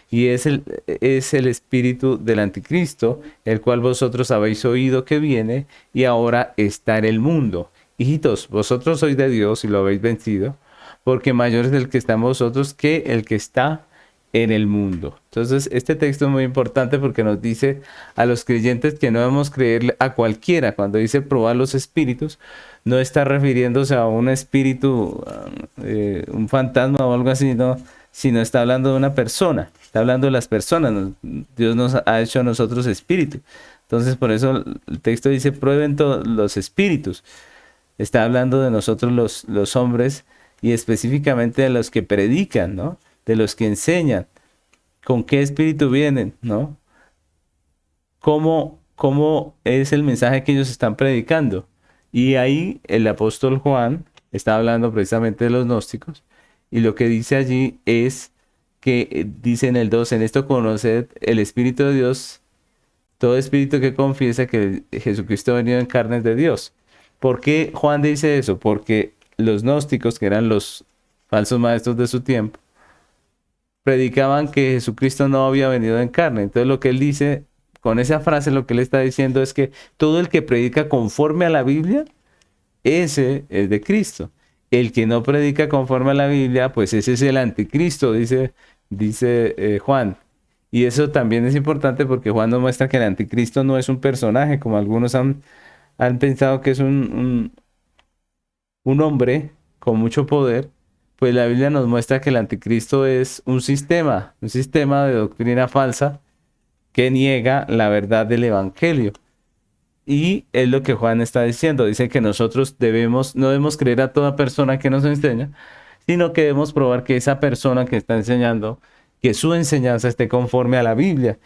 Y es el espíritu del anticristo, el cual vosotros habéis oído que viene y ahora está en el mundo. Hijitos, vosotros sois de Dios y lo habéis vencido, porque mayor es el que está en vosotros que el que está en el mundo. Entonces, este texto es muy importante porque nos dice a los creyentes que no debemos creerle a cualquiera. Cuando dice probar los espíritus, no está refiriéndose a un espíritu, un fantasma o algo así, no, sino está hablando de una persona, está hablando de las personas. Dios nos ha hecho a nosotros espíritu. Entonces, por eso el texto dice, prueben todos los espíritus. Está hablando de nosotros los hombres y específicamente de los que predican, ¿no? De los que enseñan. ¿Con qué espíritu vienen, no? ¿Cómo es el mensaje que ellos están predicando? Y ahí el apóstol Juan está hablando precisamente de los gnósticos. Y lo que dice allí es que, dice en el 2, en esto conoced el Espíritu de Dios, todo espíritu que confiesa que Jesucristo ha venido en carne de Dios. ¿Por qué Juan dice eso? Porque los gnósticos, que eran los falsos maestros de su tiempo, predicaban que Jesucristo no había venido en carne. Entonces lo que él dice, con esa frase lo que él está diciendo es que todo el que predica conforme a la Biblia, ese es de Cristo. El que no predica conforme a la Biblia, pues ese es el anticristo, dice Juan. Y eso también es importante porque Juan nos muestra que el anticristo no es un personaje, como algunos han pensado que es un hombre con mucho poder. Pues la Biblia nos muestra que el anticristo es un sistema de doctrina falsa que niega la verdad del evangelio. Y es lo que Juan está diciendo. Dice que nosotros no debemos creer a toda persona que nos enseña, sino que debemos probar que esa persona que está enseñando, que su enseñanza esté conforme a la Biblia.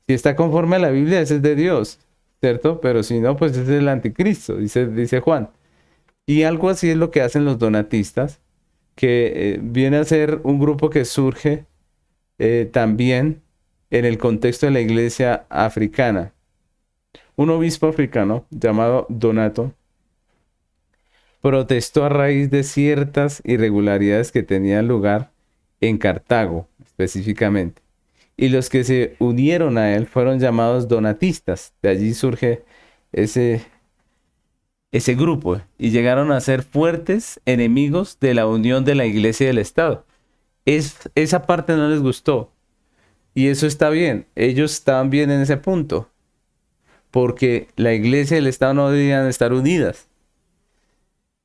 Si está conforme a la Biblia, ese es de Dios, ¿cierto? Pero si no, pues ese es el anticristo, dice Juan. Y algo así es lo que hacen los donatistas, que viene a ser un grupo que surge también en el contexto de la iglesia africana. Un obispo africano llamado Donato protestó a raíz de ciertas irregularidades que tenían lugar en Cartago, específicamente. Y los que se unieron a él fueron llamados donatistas. De allí surge ese, ese grupo y llegaron a ser fuertes enemigos de la unión de la iglesia y del Estado. Esa parte no les gustó y eso está bien. Ellos estaban bien en ese punto porque la iglesia y el Estado no debían estar unidas.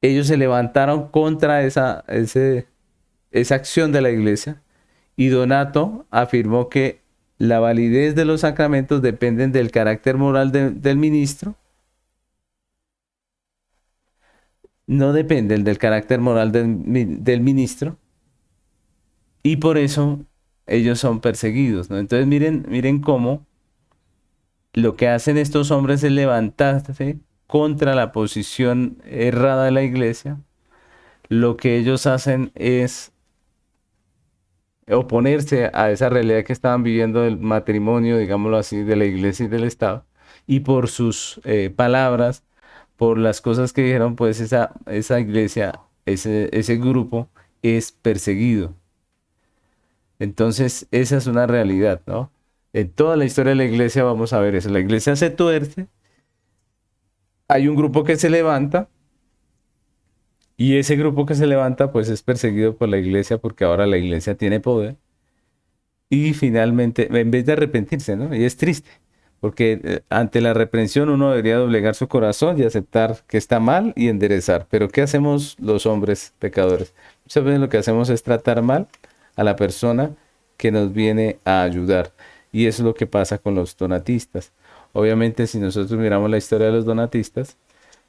Ellos se levantaron contra esa acción de la iglesia y Donato afirmó que la validez de los sacramentos dependen del carácter moral del ministro, no dependen del carácter moral del ministro y por eso ellos son perseguidos, ¿no? Entonces miren cómo lo que hacen estos hombres es levantarse contra la posición errada de la iglesia. Lo que ellos hacen es oponerse a esa realidad que estaban viviendo del matrimonio, digámoslo así, de la iglesia y del Estado. Y por sus palabras, por las cosas que dijeron, pues esa iglesia, ese grupo es perseguido. Entonces, esa es una realidad, ¿no? En toda la historia de la iglesia vamos a ver eso. La iglesia se tuerce, hay un grupo que se levanta Y ese grupo que se levanta pues es perseguido por la iglesia porque ahora la iglesia tiene poder y finalmente, en vez de arrepentirse, ¿no? Y es triste, porque ante la reprensión uno debería doblegar su corazón y aceptar que está mal y enderezar. Pero ¿qué hacemos los hombres pecadores? Muchas veces lo que hacemos es tratar mal a la persona que nos viene a ayudar. Y eso es lo que pasa con los donatistas. Obviamente, si nosotros miramos la historia de los donatistas,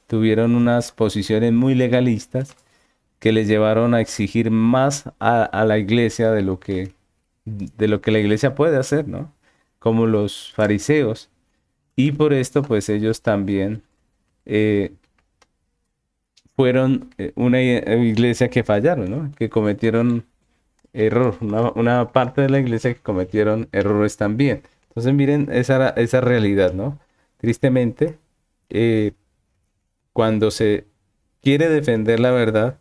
tuvieron unas posiciones muy legalistas que les llevaron a exigir más a la iglesia de lo que la iglesia puede hacer, ¿no? Como los fariseos. Y por esto, pues ellos también eh, fueron una iglesia que fallaron, ¿no? Que cometieron error, una parte de la iglesia que cometieron errores también. Entonces miren esa realidad, ¿no? Tristemente, eh, cuando se quiere defender la verdad,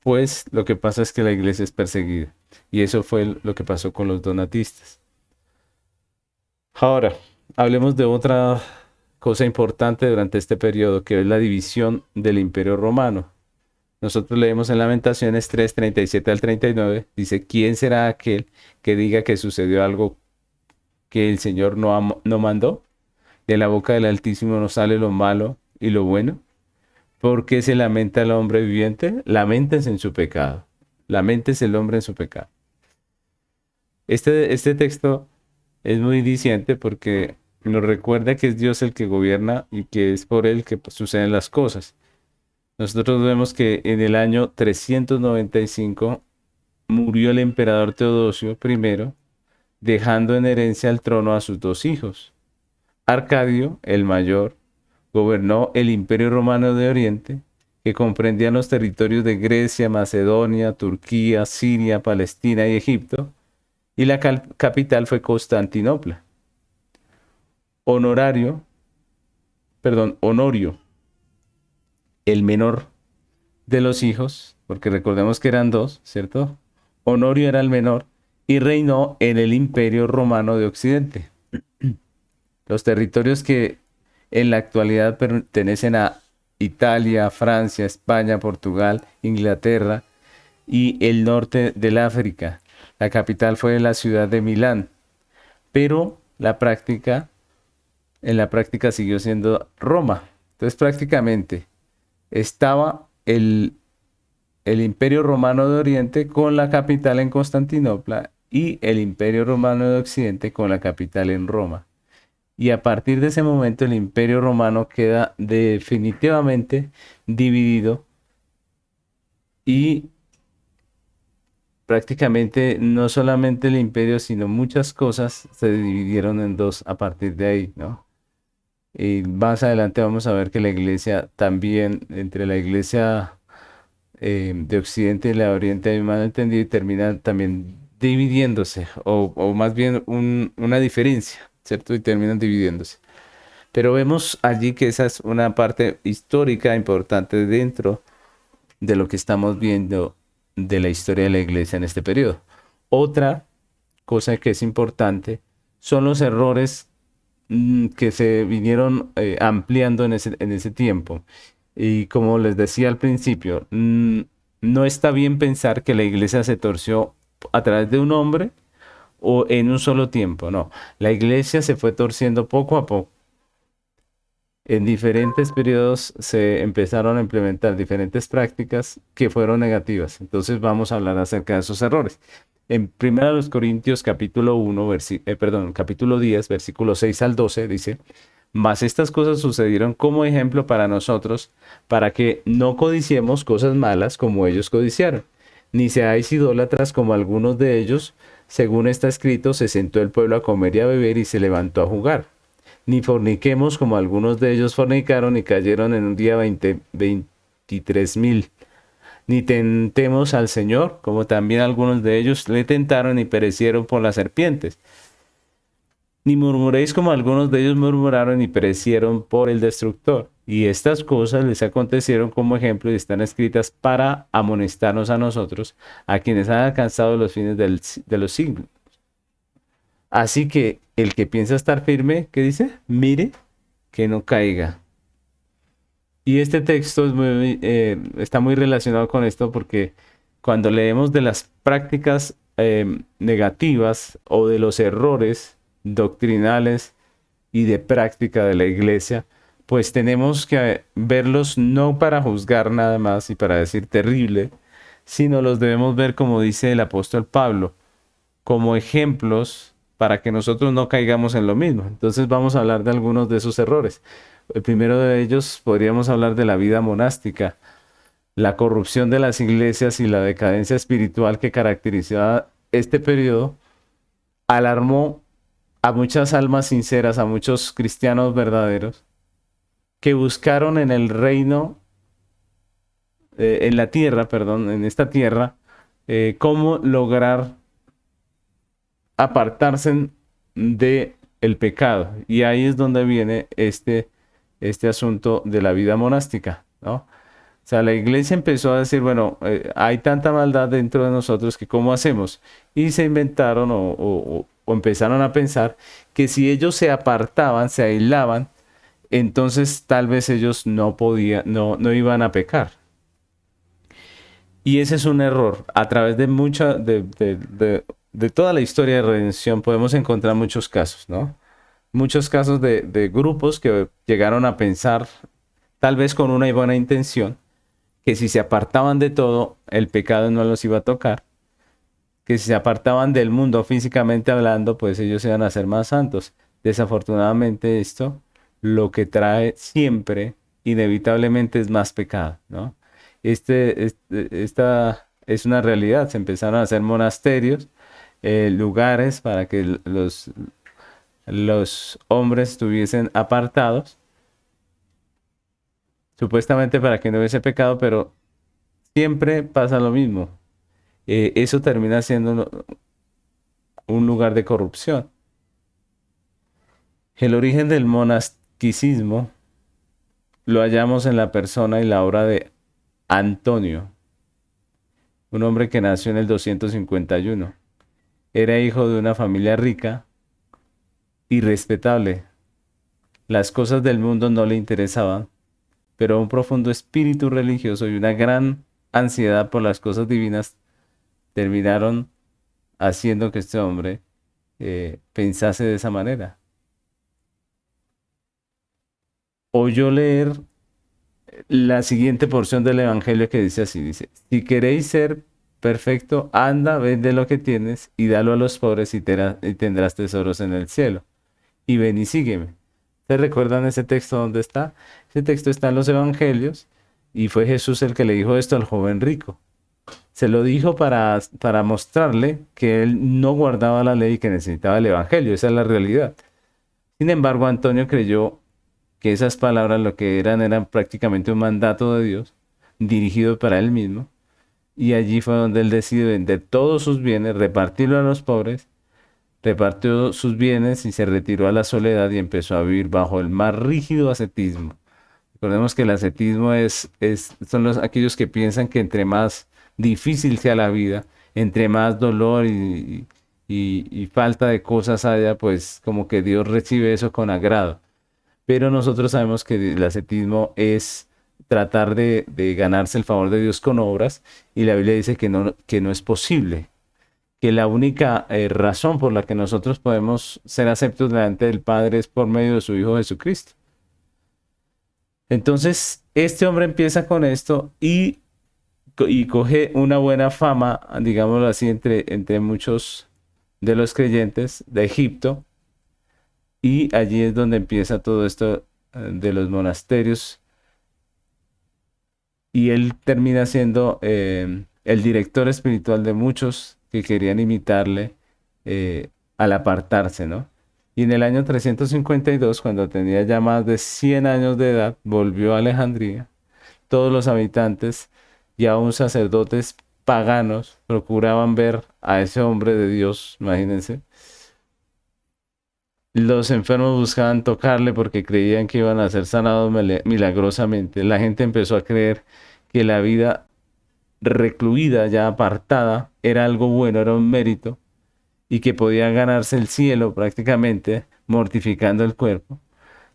pues lo que pasa es que la iglesia es perseguida. Y eso fue lo que pasó con los donatistas. Ahora, hablemos de otra cosa importante durante este periodo, que es la división del Imperio Romano. Nosotros leemos en Lamentaciones 3, 37 al 39, dice, ¿quién será aquel que diga que sucedió algo que el Señor no mandó? De la boca del Altísimo no sale lo malo y lo bueno. ¿Por qué se lamenta el hombre viviente? Laméntese en su pecado. Laméntese el hombre en su pecado. Este texto es muy diciente porque nos recuerda que es Dios el que gobierna y que es por él que pues, suceden las cosas. Nosotros vemos que en el año 395 murió el emperador Teodosio I, dejando en herencia el trono a sus dos hijos. Arcadio, el mayor, gobernó el Imperio Romano de Oriente, que comprendía los territorios de Grecia, Macedonia, Turquía, Siria, Palestina y Egipto, y la capital fue Constantinopla. Honorario, perdón, Honorio, el menor de los hijos, porque recordemos que eran dos, ¿cierto? Honorio era el menor y reinó en el Imperio Romano de Occidente. Los territorios que en la actualidad pertenecen a Italia, Francia, España, Portugal, Inglaterra y el norte del África. La capital fue la ciudad de Milán, pero en la práctica siguió siendo Roma. Entonces prácticamente estaba el Imperio Romano de Oriente con la capital en Constantinopla y el Imperio Romano de Occidente con la capital en Roma. Y a partir de ese momento el Imperio Romano queda definitivamente dividido y prácticamente no solamente el imperio, sino muchas cosas se dividieron en dos a partir de ahí, ¿no? Y más adelante vamos a ver que la iglesia también, entre la iglesia de Occidente y la de Oriente, hay un malentendido y termina también dividiéndose, o más bien una diferencia, ¿cierto? Y terminan dividiéndose. Pero vemos allí que esa es una parte histórica importante dentro de lo que estamos viendo de la historia de la iglesia en este periodo. Otra cosa que es importante son los errores que se vinieron ampliando en ese tiempo. Y como les decía al principio, no está bien pensar que la iglesia se torció a través de un hombre o en un solo tiempo, no. La iglesia se fue torciendo poco a poco. En diferentes periodos se empezaron a implementar diferentes prácticas que fueron negativas. Entonces vamos a hablar acerca de esos errores. En 1 Corintios capítulo 1, capítulo 10, versículo 6 al 12 dice, mas estas cosas sucedieron como ejemplo para nosotros, para que no codiciemos cosas malas como ellos codiciaron, ni seáis idólatras como algunos de ellos, según está escrito, se sentó el pueblo a comer y a beber y se levantó a jugar. Ni forniquemos como algunos de ellos fornicaron y cayeron en un día 23,000. Ni tentemos al Señor, como también algunos de ellos le tentaron y perecieron por las serpientes. Ni murmuréis como algunos de ellos murmuraron y perecieron por el destructor. Y estas cosas les acontecieron como ejemplo y están escritas para amonestarnos a nosotros, a quienes han alcanzado los fines de los siglos. Así que el que piensa estar firme, ¿qué dice? Mire que no caiga. Y este texto está muy relacionado con esto porque cuando leemos de las prácticas negativas o de los errores doctrinales y de práctica de la iglesia, pues tenemos que verlos no para juzgar nada más y para decir terrible, sino los debemos ver, como dice el apóstol Pablo, como ejemplos para que nosotros no caigamos en lo mismo. Entonces vamos a hablar de algunos de esos errores. El primero de ellos podríamos hablar de la vida monástica, la corrupción de las iglesias y la decadencia espiritual que caracterizaba este periodo alarmó a muchas almas sinceras, a muchos cristianos verdaderos que buscaron en el reino, en la tierra, perdón, en esta tierra, cómo lograr apartarse de el pecado. Y ahí es donde viene este asunto de la vida monástica, ¿no? O sea, la iglesia empezó a decir, bueno, hay tanta maldad dentro de nosotros que ¿cómo hacemos? Y se inventaron o empezaron a pensar que si ellos se apartaban, se aislaban, entonces tal vez ellos no podían, no iban a pecar. Y ese es un error. A través de de toda la historia de redención podemos encontrar muchos casos, ¿no? Muchos casos de grupos que llegaron a pensar, tal vez con una buena intención, que si se apartaban de todo, el pecado no los iba a tocar, que si se apartaban del mundo físicamente hablando, pues ellos iban a ser más santos. Desafortunadamente esto lo que trae siempre, inevitablemente, es más pecado, ¿no? Esta es una realidad. Se empezaron a hacer monasterios, lugares para que los hombres estuviesen apartados, supuestamente para que no hubiese pecado, pero siempre pasa lo mismo. Eso termina siendo un lugar de corrupción. El origen del monasticismo lo hallamos en la persona y la obra de Antonio, un hombre que nació en el 251. Era hijo de una familia rica y respetable. Las cosas del mundo no le interesaban, pero un profundo espíritu religioso y una gran ansiedad por las cosas divinas terminaron haciendo que este hombre pensase de esa manera. Oyó leer la siguiente porción del Evangelio que dice así, dice, si queréis ser perfecto, anda, vende lo que tienes y dalo a los pobres y tendrás tesoros en el cielo. Y ven y sígueme. ¿Te recuerdan ese texto dónde está? Ese texto está en los Evangelios y fue Jesús el que le dijo esto al joven rico. Se lo dijo para mostrarle que él no guardaba la ley y que necesitaba el Evangelio. Esa es la realidad. Sin embargo, Antonio creyó que esas palabras lo que eran prácticamente un mandato de Dios dirigido para él mismo. Y allí fue donde él decide vender todos sus bienes, repartirlo a los pobres, repartió sus bienes y se retiró a la soledad y empezó a vivir bajo el más rígido ascetismo. Recordemos que el ascetismo son aquellos que piensan que entre más difícil sea la vida, entre más dolor y falta de cosas haya, pues como que Dios recibe eso con agrado. Pero nosotros sabemos que el ascetismo es tratar de ganarse el favor de Dios con obras y la Biblia dice que no es posible, que la única razón por la que nosotros podemos ser aceptos delante del Padre es por medio de su Hijo Jesucristo. Entonces, este hombre empieza con esto y coge una buena fama, digámoslo así, entre muchos de los creyentes de Egipto, y allí es donde empieza todo esto de los monasterios, y él termina siendo el director espiritual de muchos que querían imitarle al apartarse, ¿no? Y en el año 352, cuando tenía ya más de 100 años de edad, volvió a Alejandría. Todos los habitantes y aún sacerdotes paganos procuraban ver a ese hombre de Dios, imagínense. Los enfermos buscaban tocarle porque creían que iban a ser sanados milagrosamente. La gente empezó a creer que la vida recluida, ya apartada, era algo bueno, era un mérito, y que podían ganarse el cielo prácticamente mortificando el cuerpo.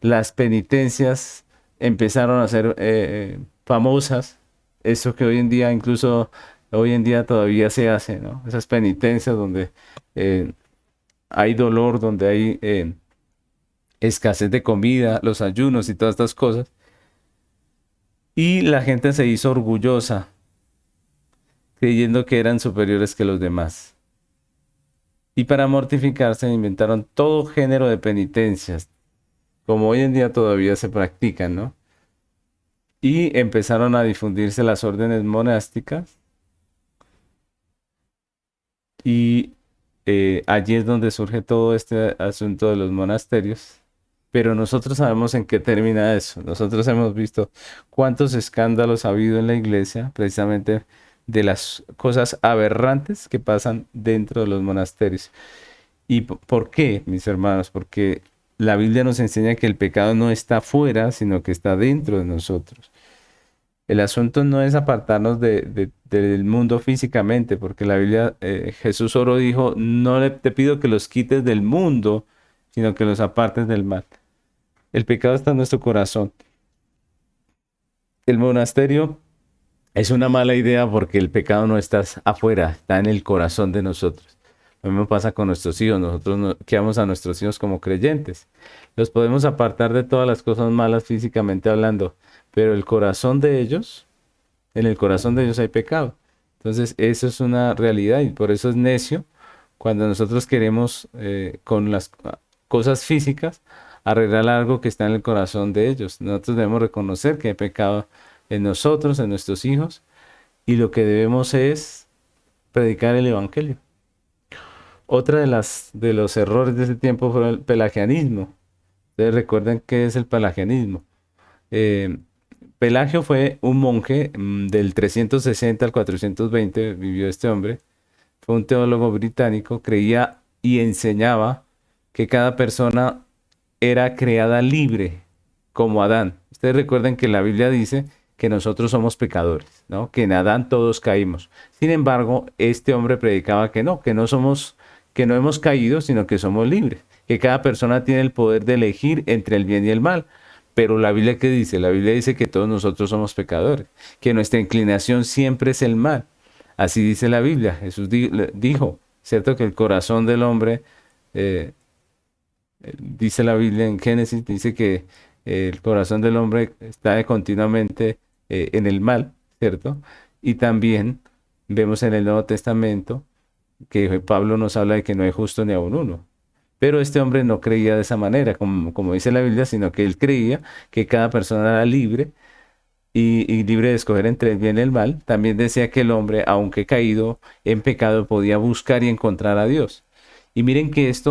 Las penitencias empezaron a ser famosas. Eso que hoy en día, incluso hoy en día todavía se hace, ¿no? Esas penitencias donde eh, hay dolor, donde hay escasez de comida, los ayunos y todas estas cosas. Y la gente se hizo orgullosa, creyendo que eran superiores que los demás. Y para mortificarse inventaron todo género de penitencias, como hoy en día todavía se practican, ¿no? Y empezaron a difundirse las órdenes monásticas y allí es donde surge todo este asunto de los monasterios. Pero nosotros sabemos en qué termina eso. Nosotros hemos visto cuántos escándalos ha habido en la iglesia, precisamente de las cosas aberrantes que pasan dentro de los monasterios. ¿Y por qué, mis hermanos? Porque la Biblia nos enseña que el pecado no está fuera, sino que está dentro de nosotros. El asunto no es apartarnos del mundo físicamente, porque la Biblia, Jesús oro dijo, no te pido que los quites del mundo, sino que los apartes del mal. El pecado está en nuestro corazón. El monasterio es una mala idea porque el pecado no está afuera, está en el corazón de nosotros. Lo mismo pasa con nuestros hijos. Nosotros criamos a nuestros hijos como creyentes. Los podemos apartar de todas las cosas malas físicamente hablando, pero el corazón de ellos, en el corazón de ellos hay pecado. Entonces, eso es una realidad y por eso es necio cuando nosotros queremos con las cosas físicas arreglar algo que está en el corazón de ellos. Nosotros debemos reconocer que hay pecado en nosotros, en nuestros hijos, y lo que debemos es predicar el evangelio. Otra de los errores de ese tiempo fue el pelagianismo. Ustedes recuerdan qué es el pelagianismo. Eh, Pelagio fue un monje del 360 al 420, vivió este hombre. Fue un teólogo británico, creía y enseñaba que cada persona era creada libre, como Adán. Ustedes recuerden que la Biblia dice que nosotros somos pecadores, ¿no? Que en Adán todos caímos. Sin embargo, este hombre predicaba que no somos, que no hemos caído, sino que somos libres, que cada persona tiene el poder de elegir entre el bien y el mal. Pero la Biblia, ¿qué dice? La Biblia dice que todos nosotros somos pecadores, que nuestra inclinación siempre es el mal. Así dice la Biblia. Jesús dijo, ¿cierto? Que el corazón del hombre, eh, dice la Biblia en Génesis, dice que el corazón del hombre está continuamente en el mal, ¿cierto? Y también vemos en el Nuevo Testamento que Pablo nos habla de que no hay justo ni aun uno. Pero este hombre no creía de esa manera, como dice la Biblia, sino que él creía que cada persona era libre y libre de escoger entre el bien y el mal. También decía que el hombre, aunque caído en pecado, podía buscar y encontrar a Dios. Y miren que este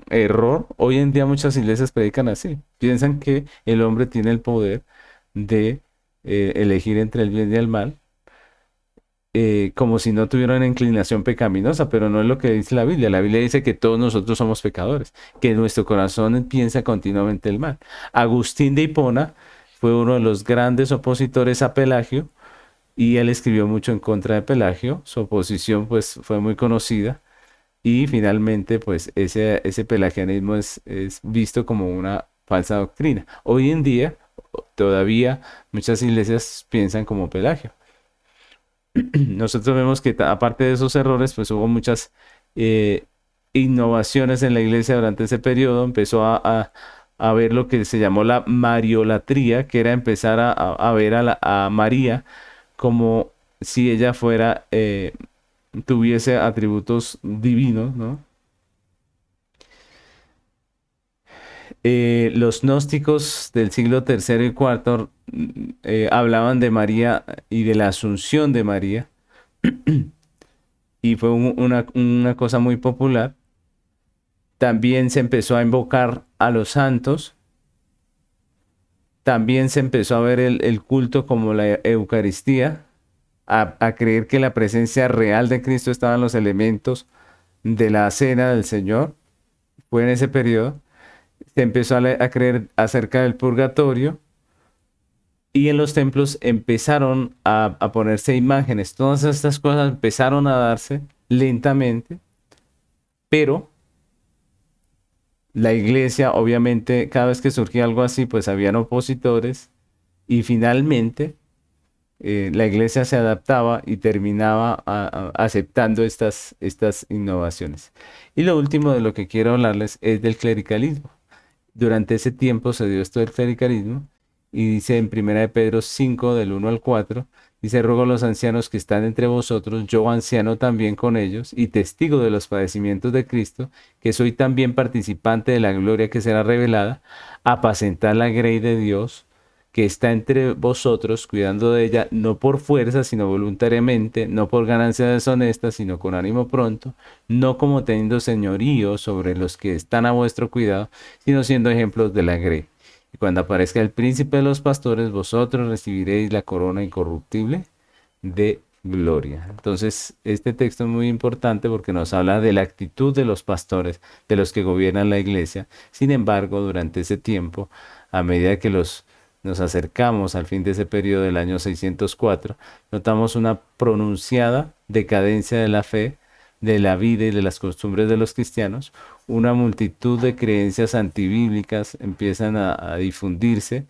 error, hoy en día muchas iglesias predican así. Piensan que el hombre tiene el poder de elegir entre el bien y el mal, como si no tuviera una inclinación pecaminosa, pero no es lo que dice la Biblia. La Biblia dice que todos nosotros somos pecadores, que nuestro corazón piensa continuamente el mal. Agustín de Hipona fue uno de los grandes opositores a Pelagio y él escribió mucho en contra de Pelagio. Su oposición pues fue muy conocida y finalmente pues ese pelagianismo es visto como una falsa doctrina. Hoy en día todavía muchas iglesias piensan como Pelagio. Nosotros vemos que aparte de esos errores, pues hubo muchas eh, innovaciones en la iglesia durante ese periodo. Empezó a ver lo que se llamó la mariolatría, que era empezar a ver a María como si ella fuera, tuviese atributos divinos, ¿no? Los gnósticos del siglo tercero y cuarto hablaban de María y de la asunción de María y fue una cosa muy popular. También se empezó a invocar a los santos, también se empezó a ver el culto como la Eucaristía, a creer que la presencia real de Cristo estaba en los elementos de la cena del Señor. Fue en ese periodo. Se empezó a creer acerca del purgatorio y en los templos empezaron a ponerse imágenes. Todas estas cosas empezaron a darse lentamente, pero La iglesia, obviamente, cada vez que surgía algo así, pues habían opositores y finalmente la iglesia se adaptaba y terminaba aceptando estas innovaciones. Y lo último de lo que quiero hablarles es del clericalismo. Durante ese tiempo se dio esto del clericalismo y dice en Primera de Pedro 5 del 1 al 4, dice, ruego a los ancianos que están entre vosotros, yo anciano también con ellos y testigo de los padecimientos de Cristo, que soy también participante de la gloria que será revelada, apacentar la grey de Dios que está entre vosotros, cuidando de ella, no por fuerza, sino voluntariamente, no por ganancia deshonesta, sino con ánimo pronto, no como teniendo señorío sobre los que están a vuestro cuidado, sino siendo ejemplos de la grey. Y cuando aparezca el príncipe de los pastores, vosotros recibiréis la corona incorruptible de gloria. Entonces, este texto es muy importante porque nos habla de la actitud de los pastores, de los que gobiernan la iglesia. Sin embargo, durante ese tiempo, a medida que nos acercamos al fin de ese periodo del año 604, notamos una pronunciada decadencia de la fe, de la vida y de las costumbres de los cristianos. Una multitud de creencias antibíblicas empiezan a difundirse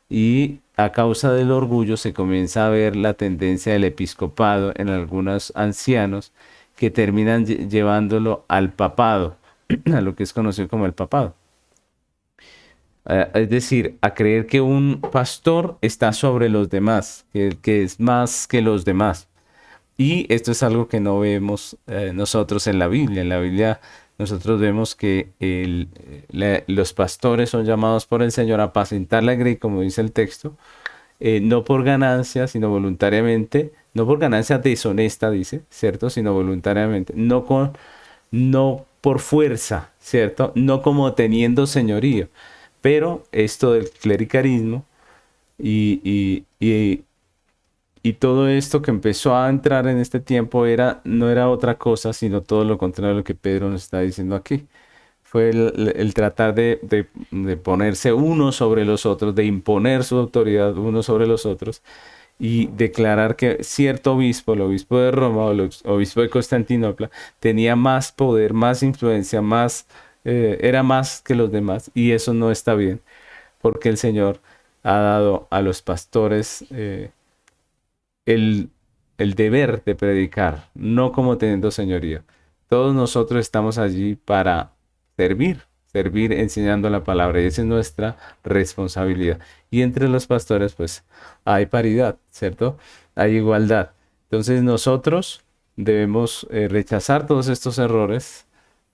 y a causa del orgullo se comienza a ver la tendencia del episcopado en algunos ancianos que terminan llevándolo al papado, a lo que es conocido como el papado. Es decir, a creer que un pastor está sobre los demás, que es más que los demás. Y esto es algo que no vemos nosotros en la Biblia. En la Biblia nosotros vemos que los pastores son llamados por el Señor a apacentar la grey, como dice el texto, no por ganancia, sino voluntariamente, no por ganancia deshonesta, dice, ¿cierto? Sino voluntariamente, no por fuerza, ¿cierto? No como teniendo señorío. Pero esto del clericalismo y todo esto que empezó a entrar en este tiempo no era otra cosa, sino todo lo contrario a lo que Pedro nos está diciendo aquí. Fue el tratar de ponerse uno sobre los otros, de imponer su autoridad uno sobre los otros y declarar que cierto obispo, el obispo de Roma o el obispo de Constantinopla, tenía más poder, más influencia, era más que los demás y eso no está bien, porque el Señor ha dado a los pastores el, el deber de predicar, no como teniendo señorío. Todos nosotros estamos allí para servir enseñando la palabra y esa es nuestra responsabilidad. Y entre los pastores, pues hay paridad, ¿cierto? Hay igualdad. Entonces nosotros debemos rechazar todos estos errores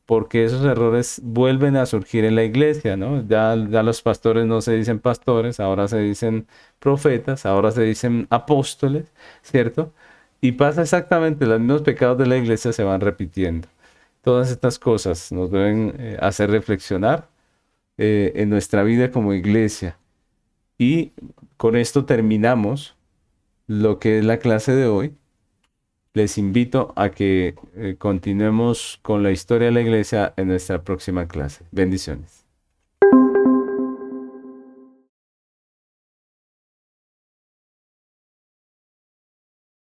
porque esos errores vuelven a surgir en la iglesia, ¿no? Ya los pastores no se dicen pastores, ahora se dicen profetas, ahora se dicen apóstoles, ¿cierto? Y pasa exactamente, los mismos pecados de la iglesia se van repitiendo. Todas estas cosas nos deben hacer reflexionar en nuestra vida como iglesia. Y con esto terminamos lo que es la clase de hoy. Les invito a que continuemos con la historia de la iglesia en nuestra próxima clase. Bendiciones.